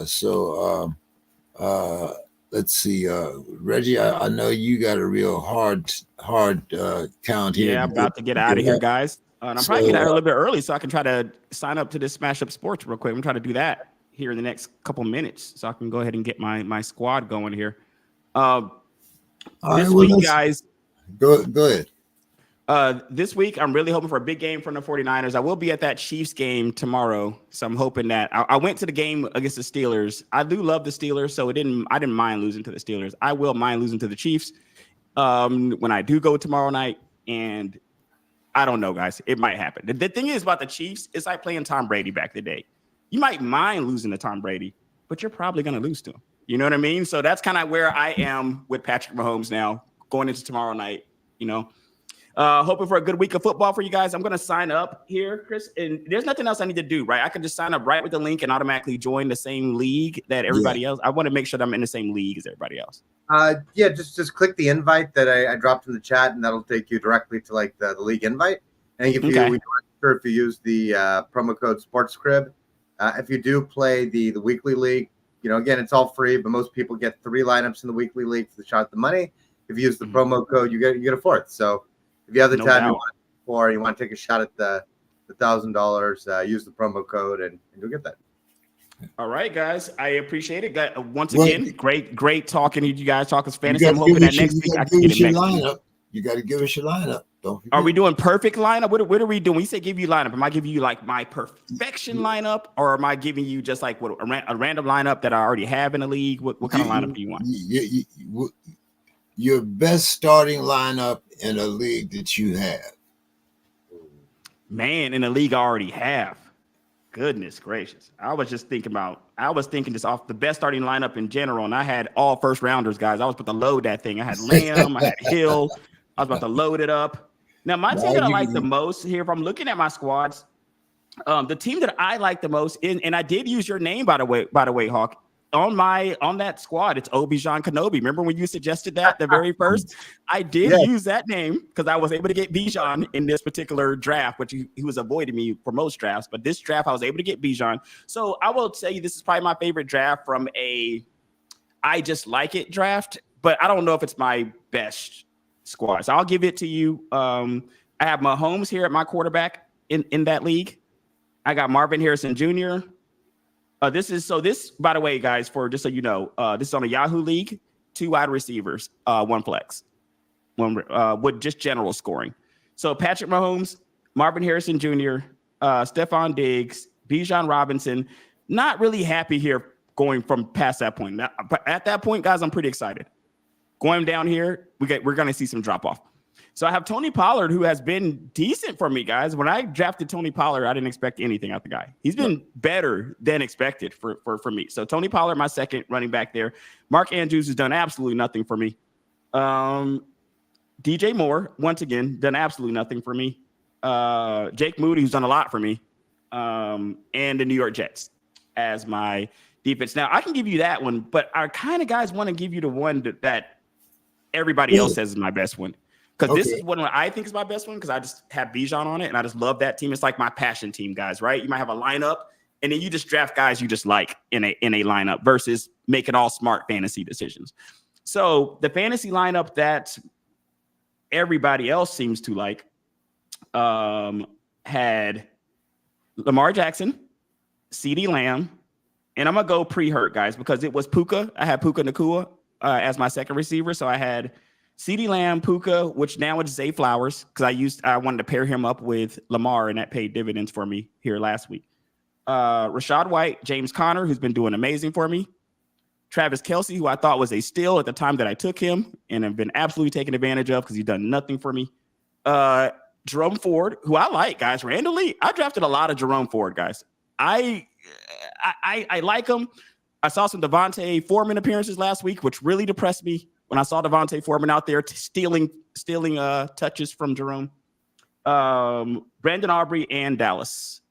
Speaker 1: So let's see, Reggie. I know you got a real hard count here.
Speaker 2: Yeah, I'm about to get out of here, guys. And I'm probably getting out a little bit early so I can try to sign up to this SMASHUP Sports real quick. I'm trying to do that here in the next couple minutes so I can go ahead and get my squad going here. This week, guys.
Speaker 1: Go ahead.
Speaker 2: This week, I'm really hoping for a big game from the 49ers. I will be at that Chiefs game tomorrow, so I'm hoping that I went to the game against the Steelers. I do love the Steelers, so I didn't mind losing to the Steelers. I will mind losing to the Chiefs when I do go tomorrow night, and I don't know, guys. It might happen. The thing is about the Chiefs, it's like playing Tom Brady back in the day. You might mind losing to Tom Brady, but you're probably going to lose to him. You know what I mean? So that's kind of where I am with Patrick Mahomes now, going into tomorrow night, hoping for a good week of football for you guys. I'm going to sign up here, Chris, and there's nothing else I need to do, right? I can just sign up right with the link and automatically join the same league that everybody else. I want to make sure that I'm in the same league as everybody else.
Speaker 3: Just click the invite that I dropped in the chat, and that'll take you directly to like the league invite. And if you use the promo code SPORTSKRIB, if you do play the weekly league, again, it's all free, but most people get 3 lineups in the weekly league for the shot at the money. If you use the promo code, you get a 4th. So if you have the time you want to take a shot at the $1,000, use the promo code and you'll get that.
Speaker 2: All right, guys. I appreciate it. Once again, great talking to you guys. Talking fantasy. I'm hoping that next week I can get it next week.
Speaker 1: You got to give us your lineup. Don't forget.
Speaker 2: Are we doing perfect lineup? What are we doing? We say give you lineup. Am I giving you like my perfection lineup, or am I giving you just like a random lineup that I already have in the league? What kind of lineup do you want?
Speaker 1: Your best starting lineup in a league that you have.
Speaker 2: Man, in a league I already have. Goodness gracious. I was thinking just off the best starting lineup in general, and I had all first rounders, guys. I was about to load that thing. I had Lamb, I had Hill. I was about to load it up. Now, my team that I like the most here, if I'm looking at my squads, the team that I like the most, and I did use your name, by the way, Hawk, on that squad, it's Obi-Wan Kenobi. Remember when you suggested that the very first? I did use that name because I was able to get Bijan in this particular draft, which he was avoiding me for most drafts. But this draft, I was able to get Bijan. So I will tell you, this is probably my favorite draft from I just like it draft, but I don't know if it's my best squad. So I'll give it to you. I have Mahomes here at my quarterback in that league. I got Marvin Harrison Jr. This, by the way, guys, for just so you know, this is on a Yahoo league, 2 wide receivers, 1 flex, with just general scoring. So Patrick Mahomes, Marvin Harrison Jr., Stephon Diggs, Bijan Robinson. Not really happy here going from past that point. Now, at that point, guys, I'm pretty excited. Going down here, we're going to see some drop off. So I have Tony Pollard, who has been decent for me, guys. When I drafted Tony Pollard, I didn't expect anything out the guy. He's been better than expected for me. So Tony Pollard, my second running back there. Mark Andrews has done absolutely nothing for me. DJ Moore, once again, done absolutely nothing for me. Jake Moody, who's done a lot for me. and the New York Jets as my defense. Now, I can give you that one, but I kind of guys want to give you the one that everybody else says is my best one. Because this is one I think is my best one because I just have Bijan on it, and I just love that team. It's like my passion team, guys, right? You might have a lineup, and then you just draft guys you just like in a lineup versus making all smart fantasy decisions. So the fantasy lineup that everybody else seems to like had Lamar Jackson, CeeDee Lamb, and I'm going to go pre-hurt, guys, because it was Puka. I had Puka Nacua as my second receiver. So I had CeeDee Lamb, Puka, which now is Zay Flowers, because I wanted to pair him up with Lamar, and that paid dividends for me here last week. Rachaad White, James Conner, who's been doing amazing for me. Travis Kelce, who I thought was a steal at the time that I took him and have been absolutely taken advantage of because he's done nothing for me. Jerome Ford, who I like, guys. Randomly, I drafted a lot of Jerome Ford, guys. I like him. I saw some Devontae Foreman appearances last week, which really depressed me when I saw Devontae Foreman out there stealing touches from Jerome. Brandon Aubrey and Dallas.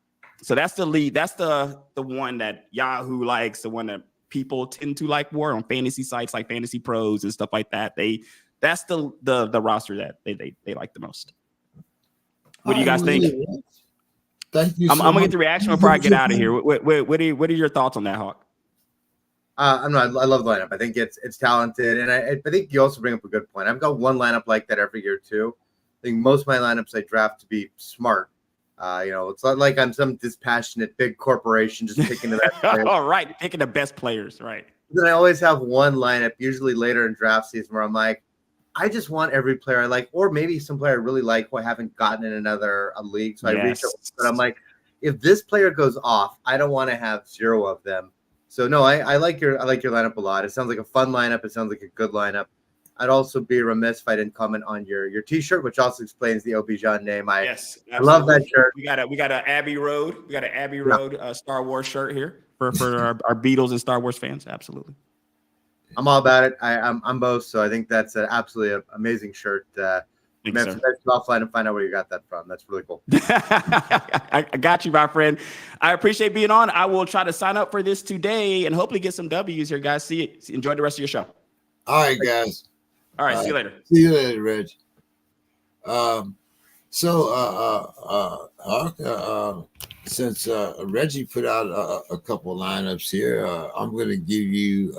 Speaker 2: So that's the lead. That's the one that Yahoo likes, the one that people tend to like more on fantasy sites like Fantasy Pros and stuff like that. That's the roster that they like the most. What do you guys think?
Speaker 1: Thank you.
Speaker 2: I'm gonna get the reaction before I get out of here. What are your thoughts on that, Hawk?
Speaker 3: I love the lineup. I think it's talented, and I think you also bring up a good point. I've got one lineup like that every year too. I think most of my lineups I draft to be smart. It's not like I'm some dispassionate big corporation just picking the best players.
Speaker 2: All right, picking the best players, right?
Speaker 3: Then I always have one lineup, usually later in draft season, where I'm like, I just want every player I like, or maybe some player I really like who I haven't gotten in another league. So I reach out, but I'm like, if this player goes off, I don't want to have 0 of them. So no, I like your lineup a lot. It sounds like a fun lineup. It sounds like a good lineup. I'd also be remiss if I didn't comment on your T-shirt, which also explains the Obijan name. I love that shirt.
Speaker 2: We got an Abbey Road. We got an Abbey Road Star Wars shirt here for our Beatles and Star Wars fans. Absolutely.
Speaker 3: I'm all about it. I'm both, so I think that's an absolutely amazing shirt. Let's offline and find out where you got that from. That's really cool.
Speaker 2: I got you, my friend. I appreciate being on. I will try to sign up for this today and hopefully get some W's here, guys. Enjoy the rest of your show.
Speaker 1: All right, guys.
Speaker 2: All right, see you later.
Speaker 1: See you later, Reg. Since Reggie put out a couple lineups here, I'm going to give you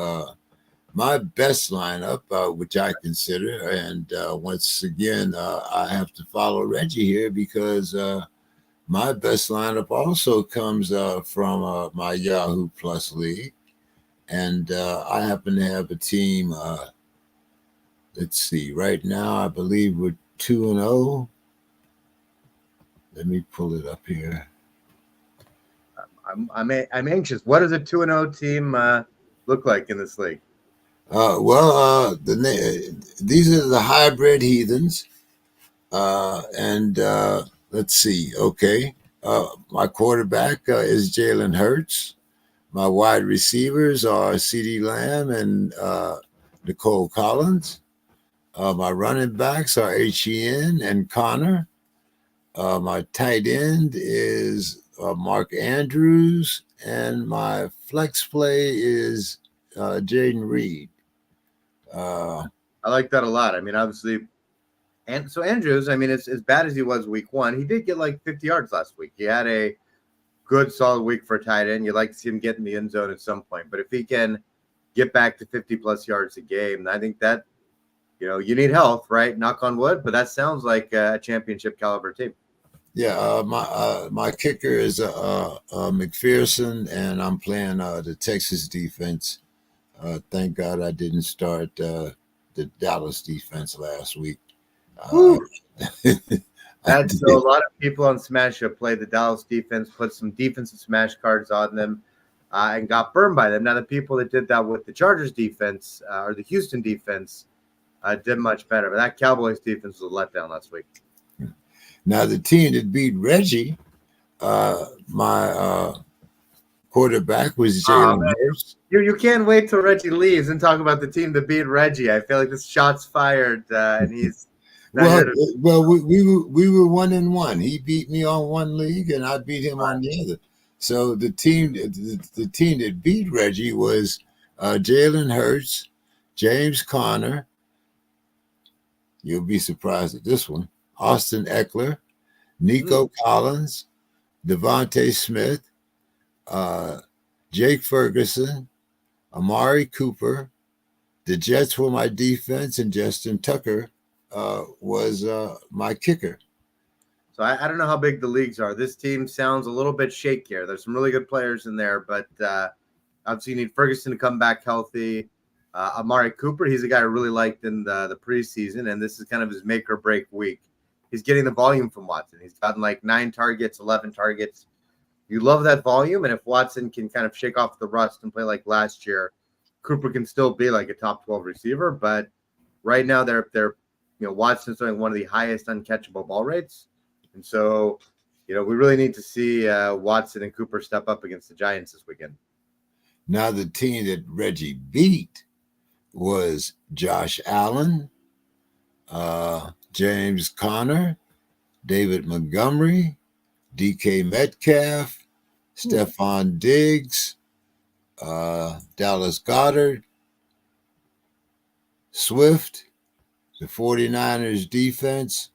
Speaker 1: my best lineup, which I consider. And once again, I have to follow Reggie here because my best lineup also comes from my Yahoo Plus League. And I happen to have a team. Let's see. Right now, I believe we're 2-0. Let me pull it up here.
Speaker 3: I'm anxious. What does a 2-0 team look like in this league?
Speaker 1: These are the hybrid heathens. And let's see. Okay. My quarterback is Jalen Hurts. My wide receivers are CeeDee Lamb and Nicole Collins. My running backs are H.E.N. and Connor. My tight end is Mark Andrews, and my flex play is Jaden Reed.
Speaker 3: I like that a lot. I mean, obviously, and so Andrews, I mean, as bad as he was week 1, he did get like 50 yards last week. He had a good, solid week for a tight end. You'd like to see him get in the end zone at some point. But if he can get back to 50-plus yards a game, I think that, you need health, right? Knock on wood. But that sounds like a championship caliber team.
Speaker 1: Yeah, my kicker is McPherson, and I'm playing the Texas defense. Thank God I didn't start the Dallas defense last week.
Speaker 3: That's so a lot of people on SMASHUP played the Dallas defense, put some defensive smash cards on them, and got burned by them. Now, the people that did that with the Chargers defense or the Houston defense did much better. But that Cowboys defense was a letdown last week.
Speaker 1: Now, the team that beat Reggie, my quarterback was Jalen Hurts.
Speaker 3: You can't wait till Reggie leaves and talk about the team that beat Reggie. I feel like this shot's fired, and he's
Speaker 1: We were 1-1. He beat me on one league, and I beat him on the other. So the team that beat Reggie was Jalen Hurts, James Conner. You'll be surprised at this one. Austin Eckler, Nico Collins, Devontae Smith, Jake Ferguson, Amari Cooper. The Jets were my defense, and Justin Tucker was my kicker.
Speaker 3: So I don't know how big the leagues are. This team sounds a little bit shakier. There's some really good players in there, but obviously you need Ferguson to come back healthy. Amari Cooper, he's a guy I really liked in the preseason, and this is kind of his make or break week. He's getting the volume from Watson. He's gotten like 9 targets, 11 targets. You love that volume, and if Watson can kind of shake off the rust and play like last year, Cooper can still be like a top 12 receiver. But right now, they're Watson's throwing one of the highest uncatchable ball rates, and so we really need to see Watson and Cooper step up against the Giants this weekend.
Speaker 1: Now, the team that Reggie beat was Josh Allen, James Conner, David Montgomery, DK Metcalf, Stephon Diggs, Dallas Goedert, Swift, the 49ers defense,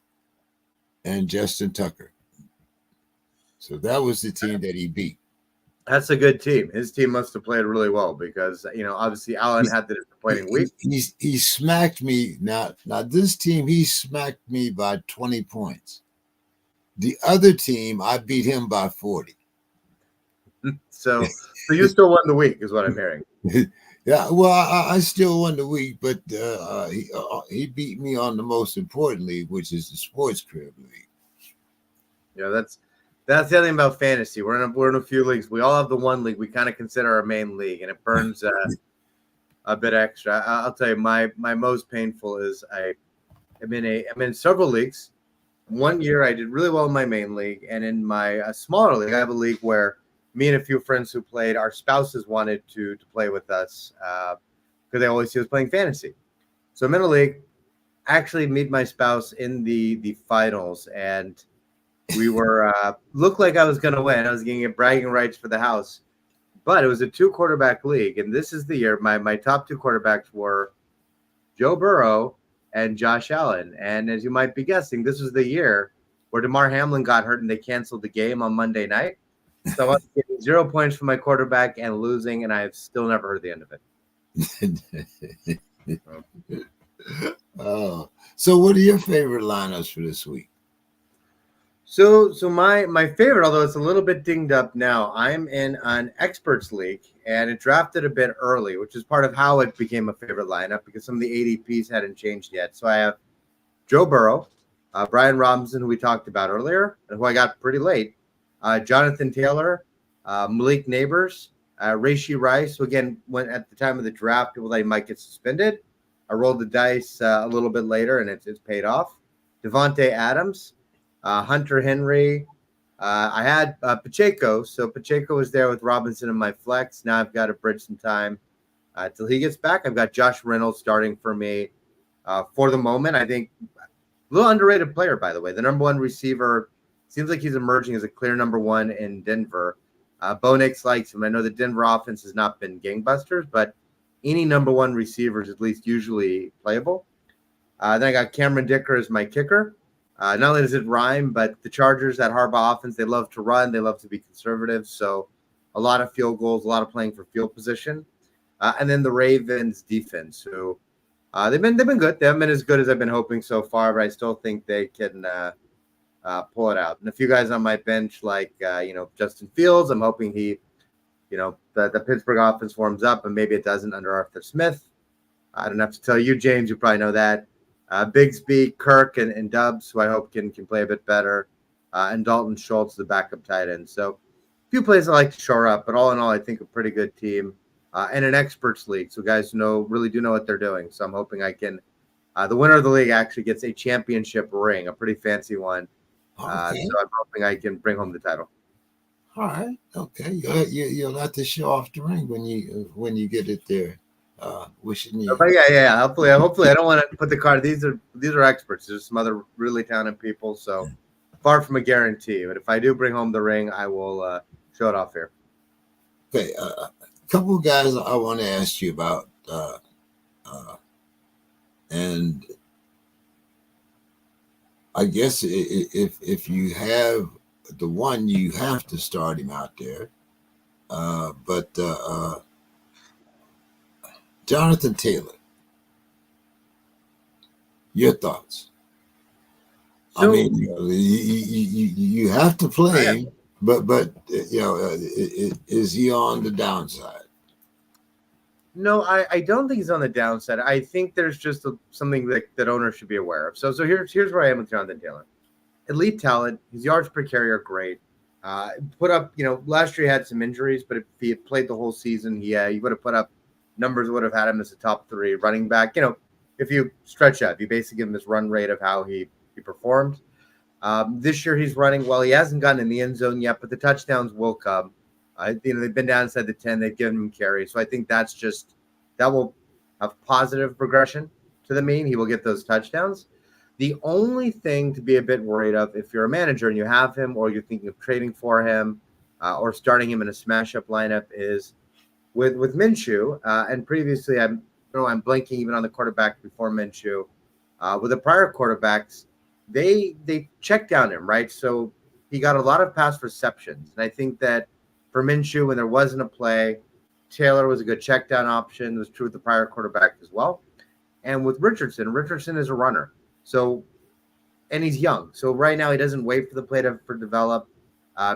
Speaker 1: and Justin Tucker. So that was the team that he beat.
Speaker 3: That's a good team. His team must have played really well because, obviously Allen had the disappointing week.
Speaker 1: He smacked me. Now this team, he smacked me by 20 points. The other team, I beat him by 40.
Speaker 3: So you still won the week is what I'm hearing.
Speaker 1: Yeah, well, I still won the week, but he beat me on the most important league, which is the SPORTSKRIB league.
Speaker 3: Yeah, that's the other thing about fantasy. We're in a few leagues. We all have the one league we kind of consider our main league, and it burns a bit extra. I'll tell you, my most painful is I'm in several leagues. One year I did really well in my main league, and in my smaller league, I have a league where me and a few friends who played, our spouses wanted to play with us because they always see us playing fantasy. So I'm in a league. I actually meet my spouse in the finals, and we were looked like I was going to win. I was going to get bragging rights for the house, but it was a 2-quarterback league, and this is the year my top 2 quarterbacks were Joe Burrow and Josh Allen. And as you might be guessing, this was the year where DeMar Hamlin got hurt and they canceled the game on Monday night. So I was getting 0 points for my quarterback and losing, and I have still never heard the end of
Speaker 1: it. Oh, so what are your favorite lineups for this week?
Speaker 3: So my favorite, although it's a little bit dinged up now, I'm in an experts league, and it drafted a bit early, which is part of how it became a favorite lineup because some of the ADPs hadn't changed yet. So I have Joe Burrow, Brian Robinson, who we talked about earlier, and who I got pretty late, Jonathan Taylor, Malik Neighbors, Rashee Rice, who again went at the time of the draft, people thought he might get suspended. I rolled the dice a little bit later, and it's paid off. Devontae Adams, Hunter Henry. I had Pacheco, so Pacheco was there with Robinson in my flex. Now I've got to bridge some time till he gets back. I've got Josh Reynolds starting for me for the moment. I think a little underrated player, by the way. The number 1 receiver seems like he's emerging as a clear number 1 in Denver. Bo Nix likes him. I know the Denver offense has not been gangbusters, but any number 1 receiver is at least usually playable. Then I got Cameron Dicker as my kicker. Not only does it rhyme, but the Chargers, that Harbaugh offense, they love to run. They love to be conservative. So a lot of field goals, a lot of playing for field position. And then the Ravens defense, who they've been good. They haven't been as good as I've been hoping so far, but I still think they can pull it out. And a few guys on my bench, like Justin Fields, I'm hoping he, the Pittsburgh offense warms up, and maybe it doesn't under Arthur Smith. I don't have to tell you, James. You probably know that. Bigsby, Kirk, and Dubs, who I hope can play a bit better, and Dalton Schultz, the backup tight end. So a few plays I like to shore up, but all in all, I think a pretty good team and an experts league. So guys who really do know what they're doing. So I'm hoping I can. The winner of the league actually gets a championship ring, a pretty fancy one. Okay. So I'm hoping I can bring home the title.
Speaker 1: All right. Okay. You'll have to show off the ring when you get it there. Wishing you.
Speaker 3: But yeah. Hopefully, I don't want to put the card. These are experts. There's some other really talented people. So far from a guarantee. But if I do bring home the ring, I will show it off here.
Speaker 1: Okay, a couple of guys I want to ask you about, and I guess if you have the one, you have to start him out there. But Jonathan Taylor, your thoughts? So, I mean, you have to play him, but is he on the downside?
Speaker 3: No, I don't think he's on the downside. I think there's just something that owners should be aware of. So here's where I am with Jonathan Taylor. Elite talent. His yards per carry are great. Put up, last year he had some injuries, but if he had played the whole season, he would have put up numbers that would have had him as a top 3 running back. If you stretch out, you basically give him this run rate of how he performed. This year he's running well. He hasn't gotten in the end zone yet, but the touchdowns will come. They've been down inside the 10. They've given him carry. So I think that will have positive progression to the mean. He will get those touchdowns. The only thing to be a bit worried of if you're a manager and you have him or you're thinking of trading for him or starting him in a smash-up lineup is with Minshew. And previously, I'm blanking even on the quarterback before Minshew. With the prior quarterbacks, they checked down him, right? So he got a lot of pass receptions. And I think that for Minshew, when there wasn't a play, Taylor was a good check down option. It was true with the prior quarterback as well. And with Richardson is a runner. So, and he's young. So right now he doesn't wait for the play to develop.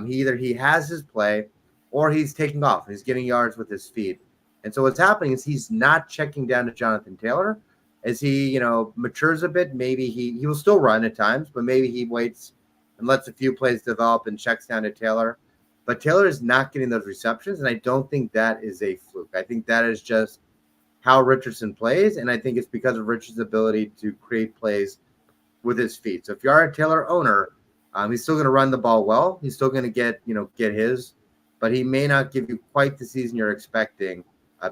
Speaker 3: He has his play or he's taking off. He's getting yards with his feet. And so what's happening is he's not checking down to Jonathan Taylor. As he, matures a bit, maybe he will still run at times, but maybe he waits and lets a few plays develop and checks down to Taylor. But Taylor is not getting those receptions, and I don't think that is a fluke. I think that is just how Richardson plays, and I think it's because of Richardson's ability to create plays with his feet. So if you are a Taylor owner, he's still going to run the ball well. He's still going to get his, but he may not give you quite the season you're expecting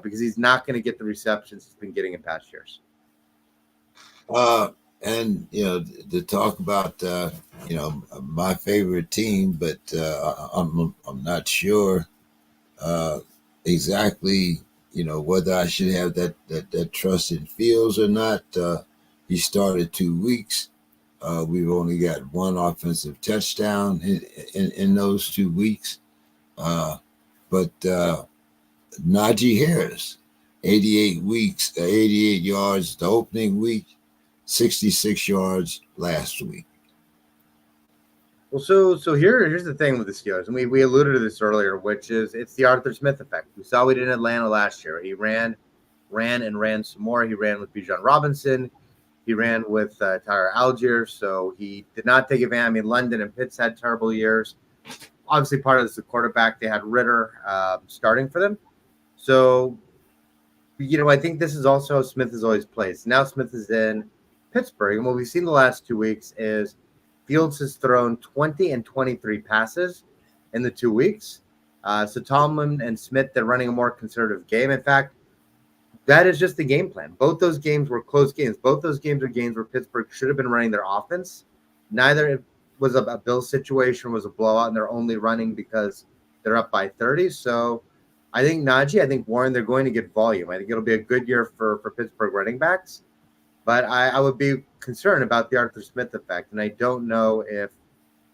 Speaker 3: because he's not going to get the receptions he's been getting in past years.
Speaker 1: And to talk about my favorite team, but I'm not sure exactly whether I should have that trust in Fields or not. He started 2 weeks. We've only got one offensive touchdown in those 2 weeks. But Najee Harris, 88 yards the opening week, 66 yards last week.
Speaker 3: Well, so here's the thing with the Steelers, and we alluded to this earlier, which is it's the Arthur Smith effect. We saw it in Atlanta last year. He ran some more. He ran with Bijan Robinson. He ran with Tyler Algier, so he did not take advantage. I mean, London and Pitts had terrible years. Obviously, part of this is the quarterback. They had Ritter starting for them. So, I think this is also how Smith has always played. So now Smith is in Pittsburgh, and what we've seen the last 2 weeks is Fields has thrown 20 and 23 passes in the 2 weeks. So Tomlin and Smith, they're running a more conservative game. In fact, that is just the game plan. Both those games were close games. Both those games are games where Pittsburgh should have been running their offense. Neither was a Bills situation, was a blowout, and they're only running because they're up by 30. So I think Najee, I think Warren, they're going to get volume. I think it'll be a good year for Pittsburgh running backs. But I would be concerned about the Arthur Smith effect, and I don't know if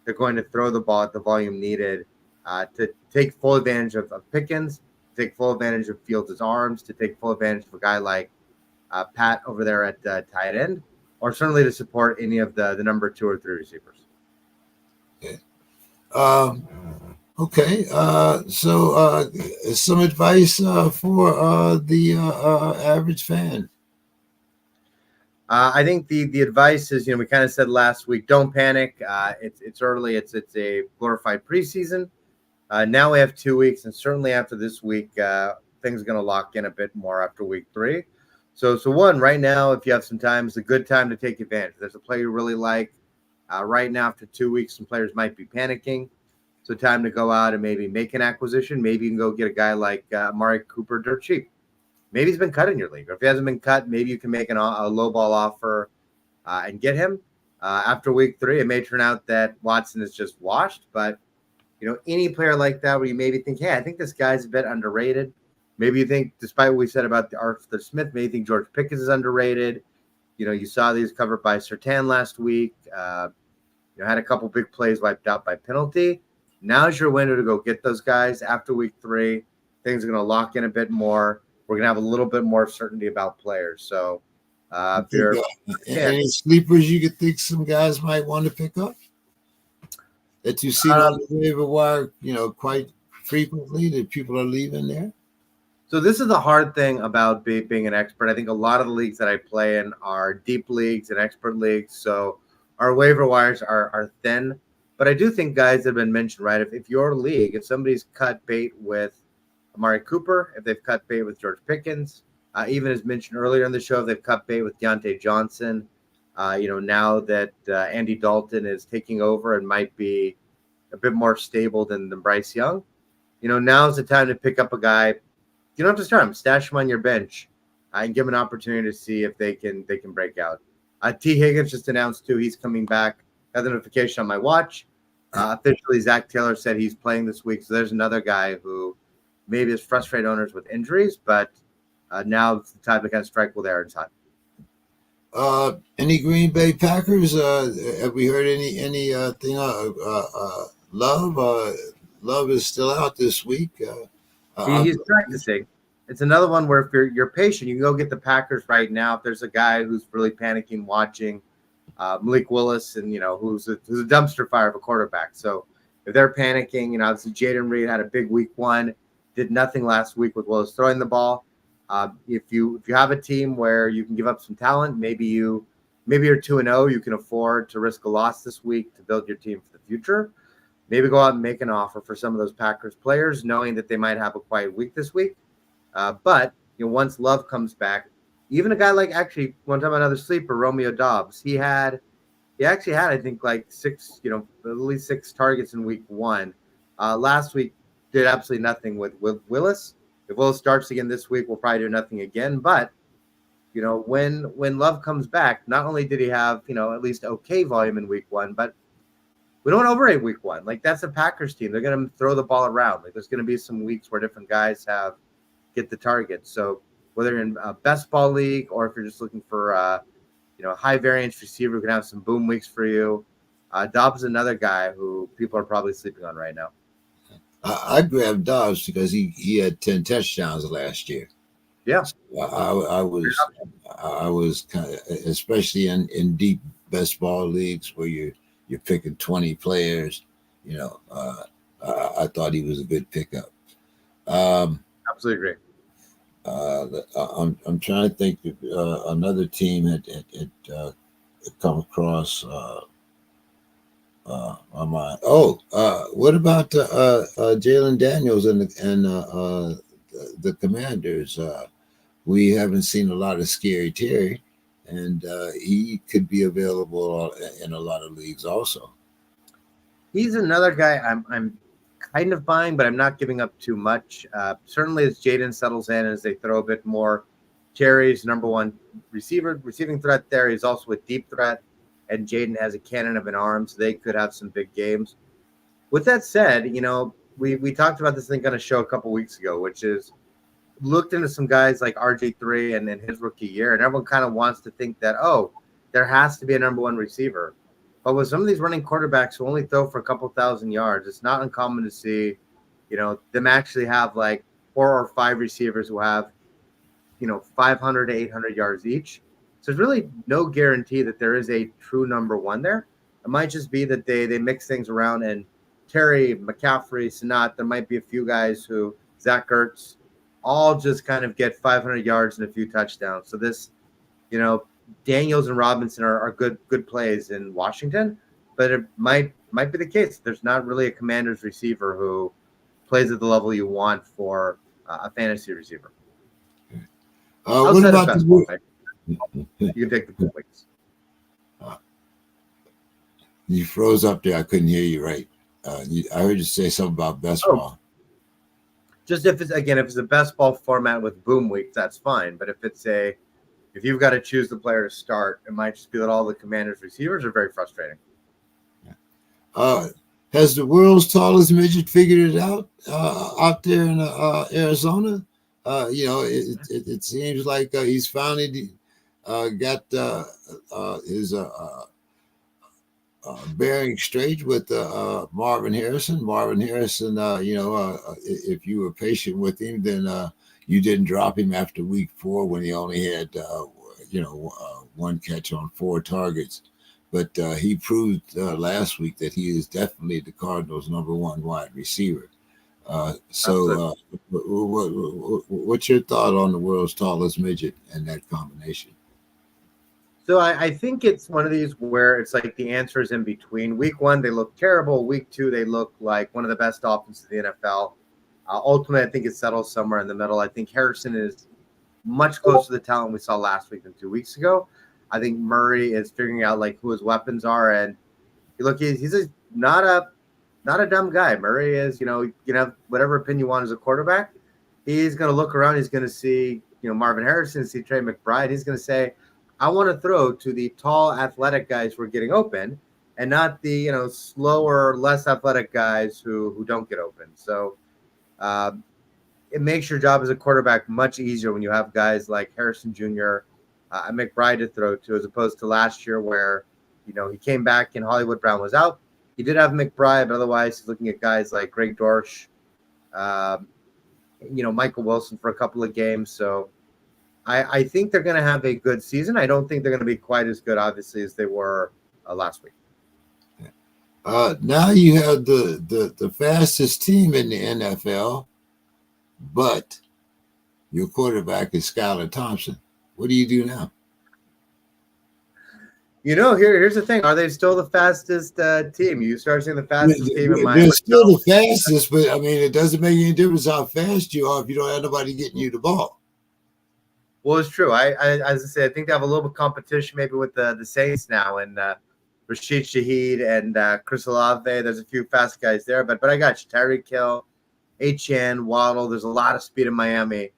Speaker 3: they're going to throw the ball at the volume needed to take full advantage of Pickens, to take full advantage of Fields' arms, to take full advantage of a guy like Pat over there at tight end, or certainly to support any of the number 2 or 3 receivers.
Speaker 1: Okay. So some advice for the average fan.
Speaker 3: I think the advice is, we kind of said last week, don't panic. It's early. It's a glorified preseason. Now we have 2 weeks, and certainly after this week, things are going to lock in a bit more after week 3. So one, right now, if you have some time, it's a good time to take advantage. If there's a player you really like. Right now, after 2 weeks, some players might be panicking. So time to go out and maybe make an acquisition. Maybe you can go get a guy like Amari Cooper dirt cheap. maybe he's been cut in your league. Or if he hasn't been cut, maybe you can make a low ball offer and get him. After week 3, it may turn out that Watson is just washed, but any player like that where you maybe think, hey, I think this guy's a bit underrated. Maybe you think, despite what we said about the Arthur Smith, maybe you think George Pickens is underrated. You saw these covered by Surtain last week. Had a couple big plays wiped out by penalty. Now's your window to go get those guys. After week 3, things are going to lock in a bit more. We're going to have a little bit more certainty about players. So,
Speaker 1: any sleepers you could think some guys might want to pick up that you see on the waiver wire, quite frequently that people are leaving there?
Speaker 3: So this is the hard thing about being an expert. I think a lot of the leagues that I play in are deep leagues and expert leagues. So our waiver wires are thin. But I do think guys have been mentioned, right? If your league, if somebody's cut bait with Amari Cooper, if they've cut bait with George Pickens, even as mentioned earlier in the show, they've cut bait with Deontay Johnson. Now that Andy Dalton is taking over and might be a bit more stable than Bryce Young, now's the time to pick up a guy. You don't have to start him. Stash him on your bench and give him an opportunity to see if they can break out. T. Higgins just announced, too, he's coming back. Got the notification on my watch. Officially, Zach Taylor said he's playing this week. So there's another guy who maybe has frustrated owners with injuries, but now it's the time to kind of strike while the iron's hot.
Speaker 1: Any Green Bay Packers? Have we heard anything? Love is still out this week.
Speaker 3: He's practicing. It's another one where if you're patient, you can go get the Packers right now. If there's a guy who's really panicking watching Malik Willis and, who's a dumpster fire of a quarterback. So if they're panicking, obviously Jaden Reed had a big week 1, did nothing last week with Willis throwing the ball. If you have a team where you can give up some talent, maybe you're 2-0, you can afford to risk a loss this week to build your team for the future. Maybe go out and make an offer for some of those Packers players, knowing that they might have a quiet week this week. But once Love comes back, even a guy like, actually, one time another sleeper, Romeo Doubs, he actually had, I think, like 6, at least 6 targets in week 1. Last week did absolutely nothing with Willis. If Willis starts again this week, we'll probably do nothing again. But when Love comes back, not only did he have at least okay volume in week 1, but we don't overrate week 1. Like, that's a Packers team. They're going to throw the ball around. Like, there's going to be some weeks where different guys get the target. So whether you're in a best ball league or if you're just looking for a high variance receiver who can have some boom weeks for you, Dobbs is another guy who people are probably sleeping on right now.
Speaker 1: I grabbed Dobbs because he had 10 touchdowns last year.
Speaker 3: Yeah,
Speaker 1: so I was kind of, especially in deep best ball leagues where you're picking 20 players. I thought he was a good pickup.
Speaker 3: Absolutely agree.
Speaker 1: I'm trying to think if another team had come across my mind. What about Jalen Daniels and the Commanders? We haven't seen a lot of Scary Terry, and he could be available in a lot of leagues also.
Speaker 3: He's another guy I'm kind of buying, but I'm not giving up too much. Certainly as Jaden settles in, as they throw a bit more, Terry's number 1 receiving threat there. He's also a deep threat, and Jaden has a cannon of an arm, so they could have some big games. With that said, we talked about this thing on a show a couple weeks ago, which is looked into some guys like RG3 and in his rookie year, and everyone kind of wants to think that, there has to be a number 1 receiver. But with some of these running quarterbacks who only throw for a couple thousand yards, it's not uncommon to see, them actually have like 4 or 5 receivers who have, 500 to 800 yards each. So there's really no guarantee that there is a true number 1 there. It might just be that they mix things around, and Terry, McCaffrey, Sanat, there might be a few guys who, Zach Ertz, all just kind of get 500 yards and a few touchdowns. So this, Daniels and Robinson are good plays in Washington, but it might be the case. There's not really a Commanders receiver who plays at the level you want for a fantasy receiver.
Speaker 1: What about
Speaker 3: you can take the 2 weeks.
Speaker 1: You froze up there. I couldn't hear you right. I heard you say something about best ball.
Speaker 3: Just if it's a best ball format with boom weeks, that's fine. But if you've got to choose the player to start, it might just be that all the Commanders receivers are very frustrating.
Speaker 1: Has the world's tallest midget figured it out there in Arizona? It seems like he's finally got his bearing straight with Marvin Harrison. Marvin Harrison, if you were patient with him, then you didn't drop him after week 4 when he only had, one catch on 4 targets. But he proved last week that he is definitely the Cardinals' #1 wide receiver. What's your thought on the world's tallest midget and that combination?
Speaker 3: So I think it's one of these where it's like the answer is in between. Week 1, they look terrible. Week 2, they look like one of the best offenses in the NFL. Ultimately, I think it settles somewhere in the middle. I think Harrison is much closer to the talent we saw last week than 2 weeks ago. I think Murray is figuring out like who his weapons are, and he's not a dumb guy. Murray is, whatever opinion you want as a quarterback, he's going to look around. He's going to see, Marvin Harrison, see Trey McBride. He's going to say, I want to throw to the tall, athletic guys who are getting open, and not the slower, less athletic guys who don't get open. So it makes your job as a quarterback much easier when you have guys like Harrison Jr., McBride to throw to, as opposed to last year where he came back and Hollywood Brown was out. He did have McBride, but otherwise he's looking at guys like Greg Dortch, Michael Wilson for a couple of games. So I think they're going to have a good season. I don't think they're going to be quite as good, obviously, as they were last week.
Speaker 1: Now you have the fastest team in the NFL, but your quarterback is Skylar Thompson. What do you do now?
Speaker 3: Here's the thing. Are they still the fastest team? You start seeing the fastest team in my
Speaker 1: They're still the fastest, but, it doesn't make any difference how fast you are if you don't have nobody getting you the ball.
Speaker 3: Well, it's true. As I say, I think they have a little bit of competition maybe with the Saints now, and Rashid Shaheed and Chris Olave. There's a few fast guys there, but I got you. Tyreek Hill, Etienne, Waddle. There's a lot of speed in Miami.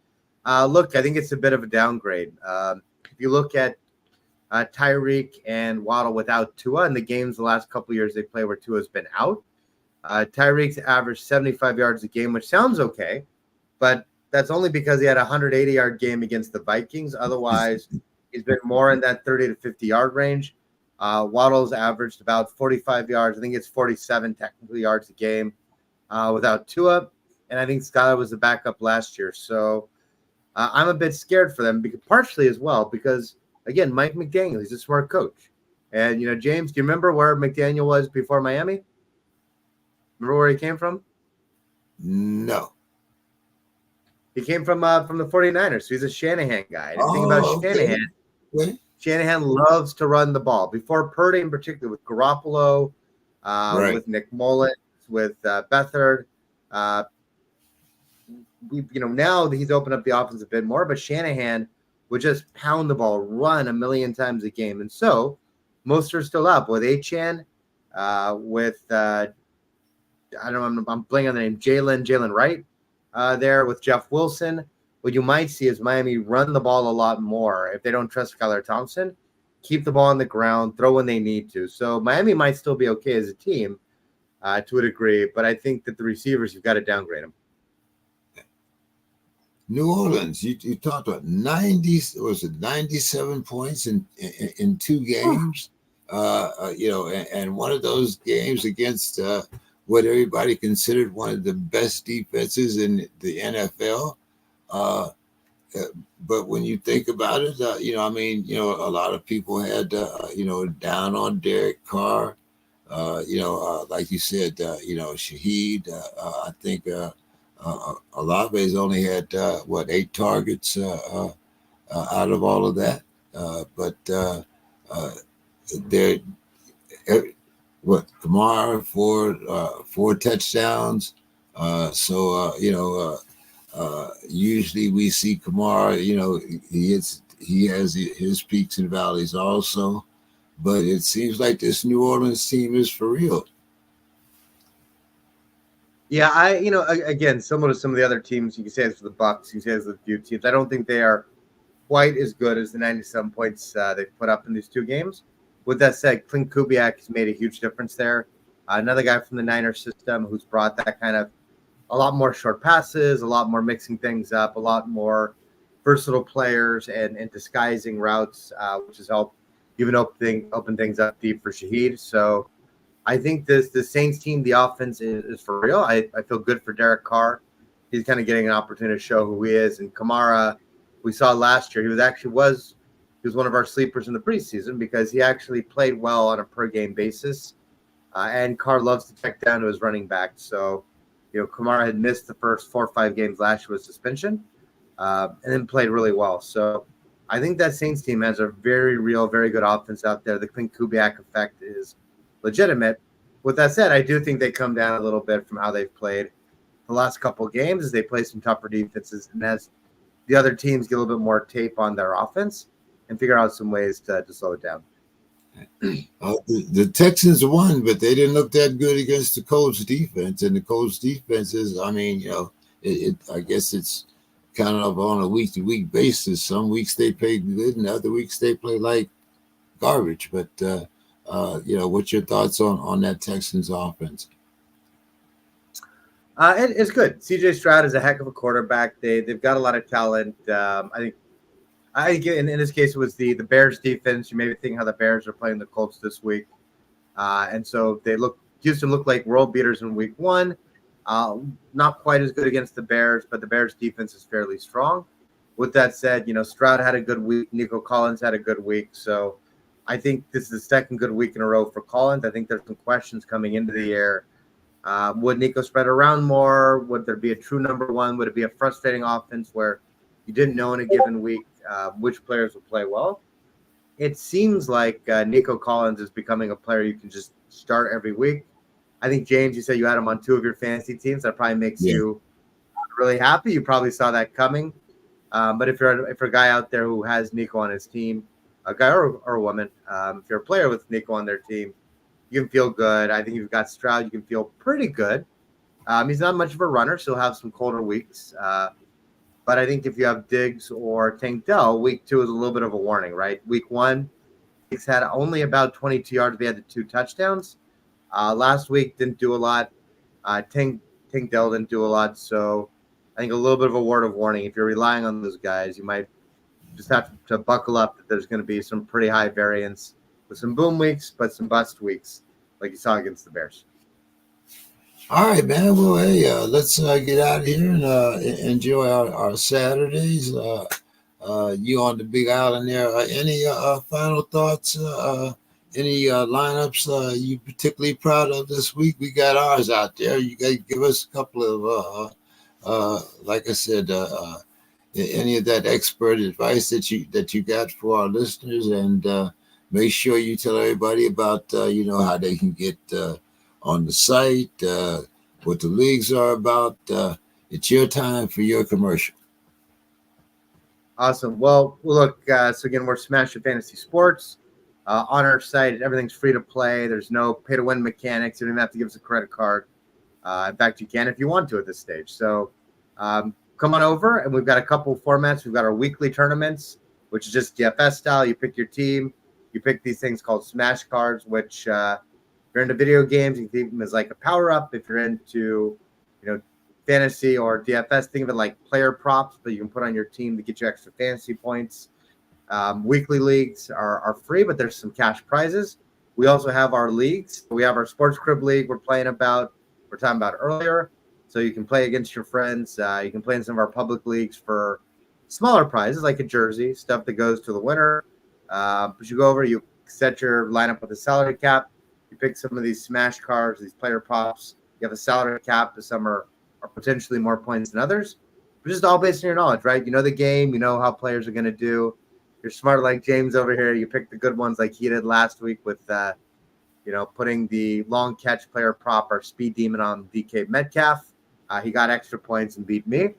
Speaker 3: Look, I think it's a bit of a downgrade. If you look at Tyreek and Waddle without Tua in the games the last couple of years they play where Tua's been out, Tyreek's averaged 75 yards a game, which sounds okay, but that's only because he had a 180-yard game against the Vikings. Otherwise, he's been more in that 30 to 50-yard range. Waddle's averaged about 45 yards. I think it's 47 technical yards a game without Tua. And I think Skylar was the backup last year. So I'm a bit scared for them, partially as well, because, again, Mike McDaniel, he's a smart coach. And, James, do you remember where McDaniel was before Miami? Remember where he came from?
Speaker 1: No.
Speaker 3: He came from the 49ers, so he's a Shanahan guy. And the thing about Shanahan, Shanahan loves to run the ball. Before Purdy, in particular, with Garoppolo, with Nick Mullins, with Beathard. Now he's opened up the offense a bit more, but Shanahan would just pound the ball, run a million times a game. And so most are still up with Etienne, with I'm blanking on the name, Jalen Wright. There with Jeff Wilson. What you might see is Miami run the ball a lot more if they don't trust Skylar Thompson, keep the ball on the ground, throw when they need to. So Miami might still be okay as a team to a degree, but I think that the receivers, you've got to downgrade them.
Speaker 1: New Orleans, you talked about 97 points in 2 games, and one of those games against what everybody considered one of the best defenses in the NFL. But when you think about it, a lot of people had, down on Derek Carr, like you said, Shaheed, I think Olave's only had, 8 targets out of all of that. They're Kamara 4 touchdowns. Usually we see Kamara, he has his peaks and valleys also, but it seems like this New Orleans team is for real.
Speaker 3: Yeah, again, similar to some of the other teams, you can say it's for the Bucks, you can say it's with a few teams. I don't think they are quite as good as the 97 points they put up in these two games. With that said, Clint Kubiak has made a huge difference there. Another guy from the Niners system who's brought that kind of a lot more short passes, a lot more mixing things up, a lot more versatile players and disguising routes, which has helped even open things up deep for Shaheed. So I think the Saints team, the offense is for real. I feel good for Derek Carr. He's kind of getting an opportunity to show who he is. And Kamara, we saw last year, he was one of our sleepers in the preseason because he actually played well on a per game basis. And Carr loves to check down to his running back. So, Kamara had missed the first 4 or 5 games last year with suspension, and then played really well. So I think that Saints team has a very real, very good offense out there. The Clint Kubiak effect is legitimate. With that said, I do think they come down a little bit from how they've played the last couple of games as they play some tougher defenses and as the other teams get a little bit more tape on their offense and figure out some ways to slow it down.
Speaker 1: The Texans won, but they didn't look that good against the Colts defense. And the Colts defense is, I guess it's kind of on a week-to-week basis. Some weeks they play good, and other weeks they play like garbage. But what's your thoughts on that Texans offense?
Speaker 3: It's good. CJ Stroud is a heck of a quarterback. They've got a lot of talent. I think in this case it was the Bears defense. You may be thinking how the Bears are playing the Colts this week, and so Houston looked like world beaters in week 1. Not quite as good against the Bears, but the Bears defense is fairly strong. With that said, Stroud had a good week. Nico Collins had a good week. So I think this is the second good week in a row for Collins. I think there's some questions coming into the year. Would Nico spread around more? Would there be a true number one? Would it be a frustrating offense where you didn't know in a given week which players will play well? It seems like Nico Collins is becoming a player you can just start every week. I think, James, you said you had him on 2 of your fantasy teams. That probably makes you really happy. You probably saw that coming. But if you're a guy out there who has Nico on his team, a guy or a woman, if you're a player with Nico on their team, you can feel good. I think you've got Stroud. You can feel pretty good. He's not much of a runner, so he'll have some colder weeks. But I think if you have Diggs or Tank Dell, week 2 is a little bit of a warning, right? Week 1, Diggs had only about 22 yards. We had the 2 touchdowns. Last week didn't do a lot. Tank Dell didn't do a lot. So I think a little bit of a word of warning. If you're relying on those guys, you might just have to buckle up that there's going to be some pretty high variance with some boom weeks, but some bust weeks like you saw against the Bears.
Speaker 1: All right, man. Well, hey, let's get out of here and enjoy our Saturdays. You on the Big Island there. Any final thoughts? Any lineups you particularly proud of this week? We got ours out there. You got to give us a couple of, like I said, any of that expert advice that you got for our listeners, and make sure you tell everybody about how they can get on the site, what the leagues are about. It's your time for your commercial.
Speaker 3: Awesome. Well, look, so again, we're SMASHUP Fantasy Sports. On our site, everything's free to play. There's no pay-to-win mechanics. You don't even have to give us a credit card. In fact, you can if you want to at this stage. So come on over, and we've got a couple of formats. We've got our weekly tournaments, which is just DFS style. You pick your team. You pick these things called Smash cards, which if you're into video games, you can think of them as like a power-up. If you're into, fantasy or DFS, think of it like player props that you can put on your team to get you extra fantasy points. Weekly leagues are free, but there's some cash prizes. We also have our leagues. We have our SPORTSKRIB league we're talking about earlier. So you can play against your friends. You can play in some of our public leagues for smaller prizes like a jersey, stuff that goes to the winner. But you go over, you set your lineup with a salary cap. You pick some of these smash cards, these player props. You have a salary cap, but some are potentially more points than others. But just all based on your knowledge, right? You know the game. You know how players are going to do. You're smart like James over here. You pick the good ones like he did last week with, putting the long catch player prop or speed demon on DK Metcalf. He got extra points and beat me.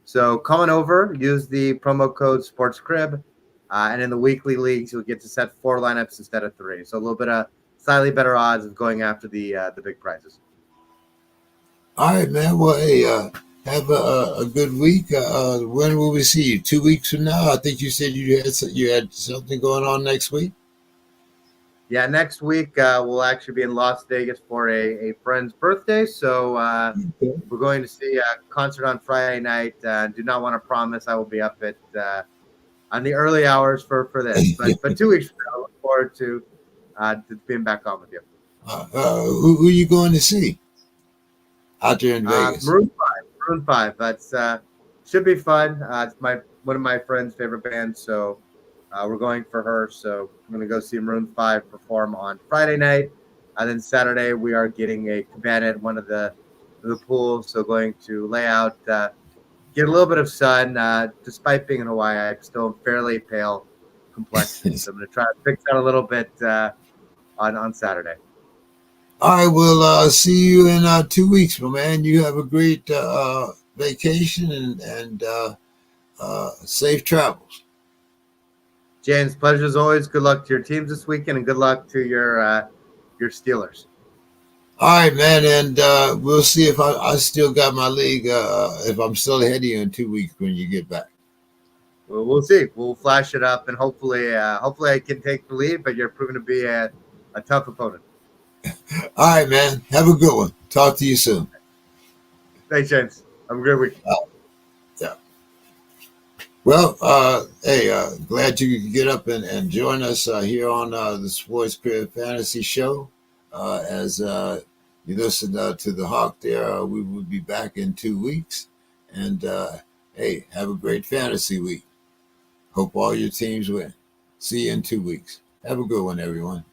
Speaker 3: So come on over, use the promo code SPORTSKRIB, and in the weekly leagues, you'll get to set 4 lineups instead of 3. So a little bit of slightly better odds of going after the big prizes.
Speaker 1: All right, man. Well, hey, have a good week. When will we see you? 2 weeks from now? I think you said you had something going on next week.
Speaker 3: Yeah, next week we'll actually be in Las Vegas for a friend's birthday. So we're going to see a concert on Friday night. Do not want to promise I will be up at on the early hours for this, but 2 weeks from now, I look forward to being back on with you.
Speaker 1: Who are you going to see out there in Vegas?
Speaker 3: Maroon 5. Maroon 5. That's should be fun. It's one of my friend's favorite bands, so we're going for her. So I'm going to go see Maroon 5 perform on Friday night. And then Saturday, we are getting a cabana at one of the pools. So going to lay out, get a little bit of sun. Despite being in Hawaii, I'm still fairly pale complexion. So I'm going to try to fix that a little bit on Saturday.
Speaker 1: All right, we'll see you in 2 weeks, my man. You have a great vacation and safe travels.
Speaker 3: James, pleasure as always. Good luck to your teams this weekend, and good luck to your Steelers.
Speaker 1: All right, man, and we'll see if I still got my league. If I'm still ahead of you in 2 weeks when you get back.
Speaker 3: Well, we'll see. We'll flash it up, and hopefully I can take the lead. But you're proving to be a tough opponent.
Speaker 1: All right, man. Have a good one. Talk to you soon.
Speaker 3: Thanks, James. Have a great week.
Speaker 1: Yeah. Well, hey, glad you could get up and join us here on the SPORTSKRIB Fantasy Show. As you listen to the Hawk there, we will be back in 2 weeks. And hey, have a great fantasy week. Hope all your teams win. See you in 2 weeks. Have a good one, everyone.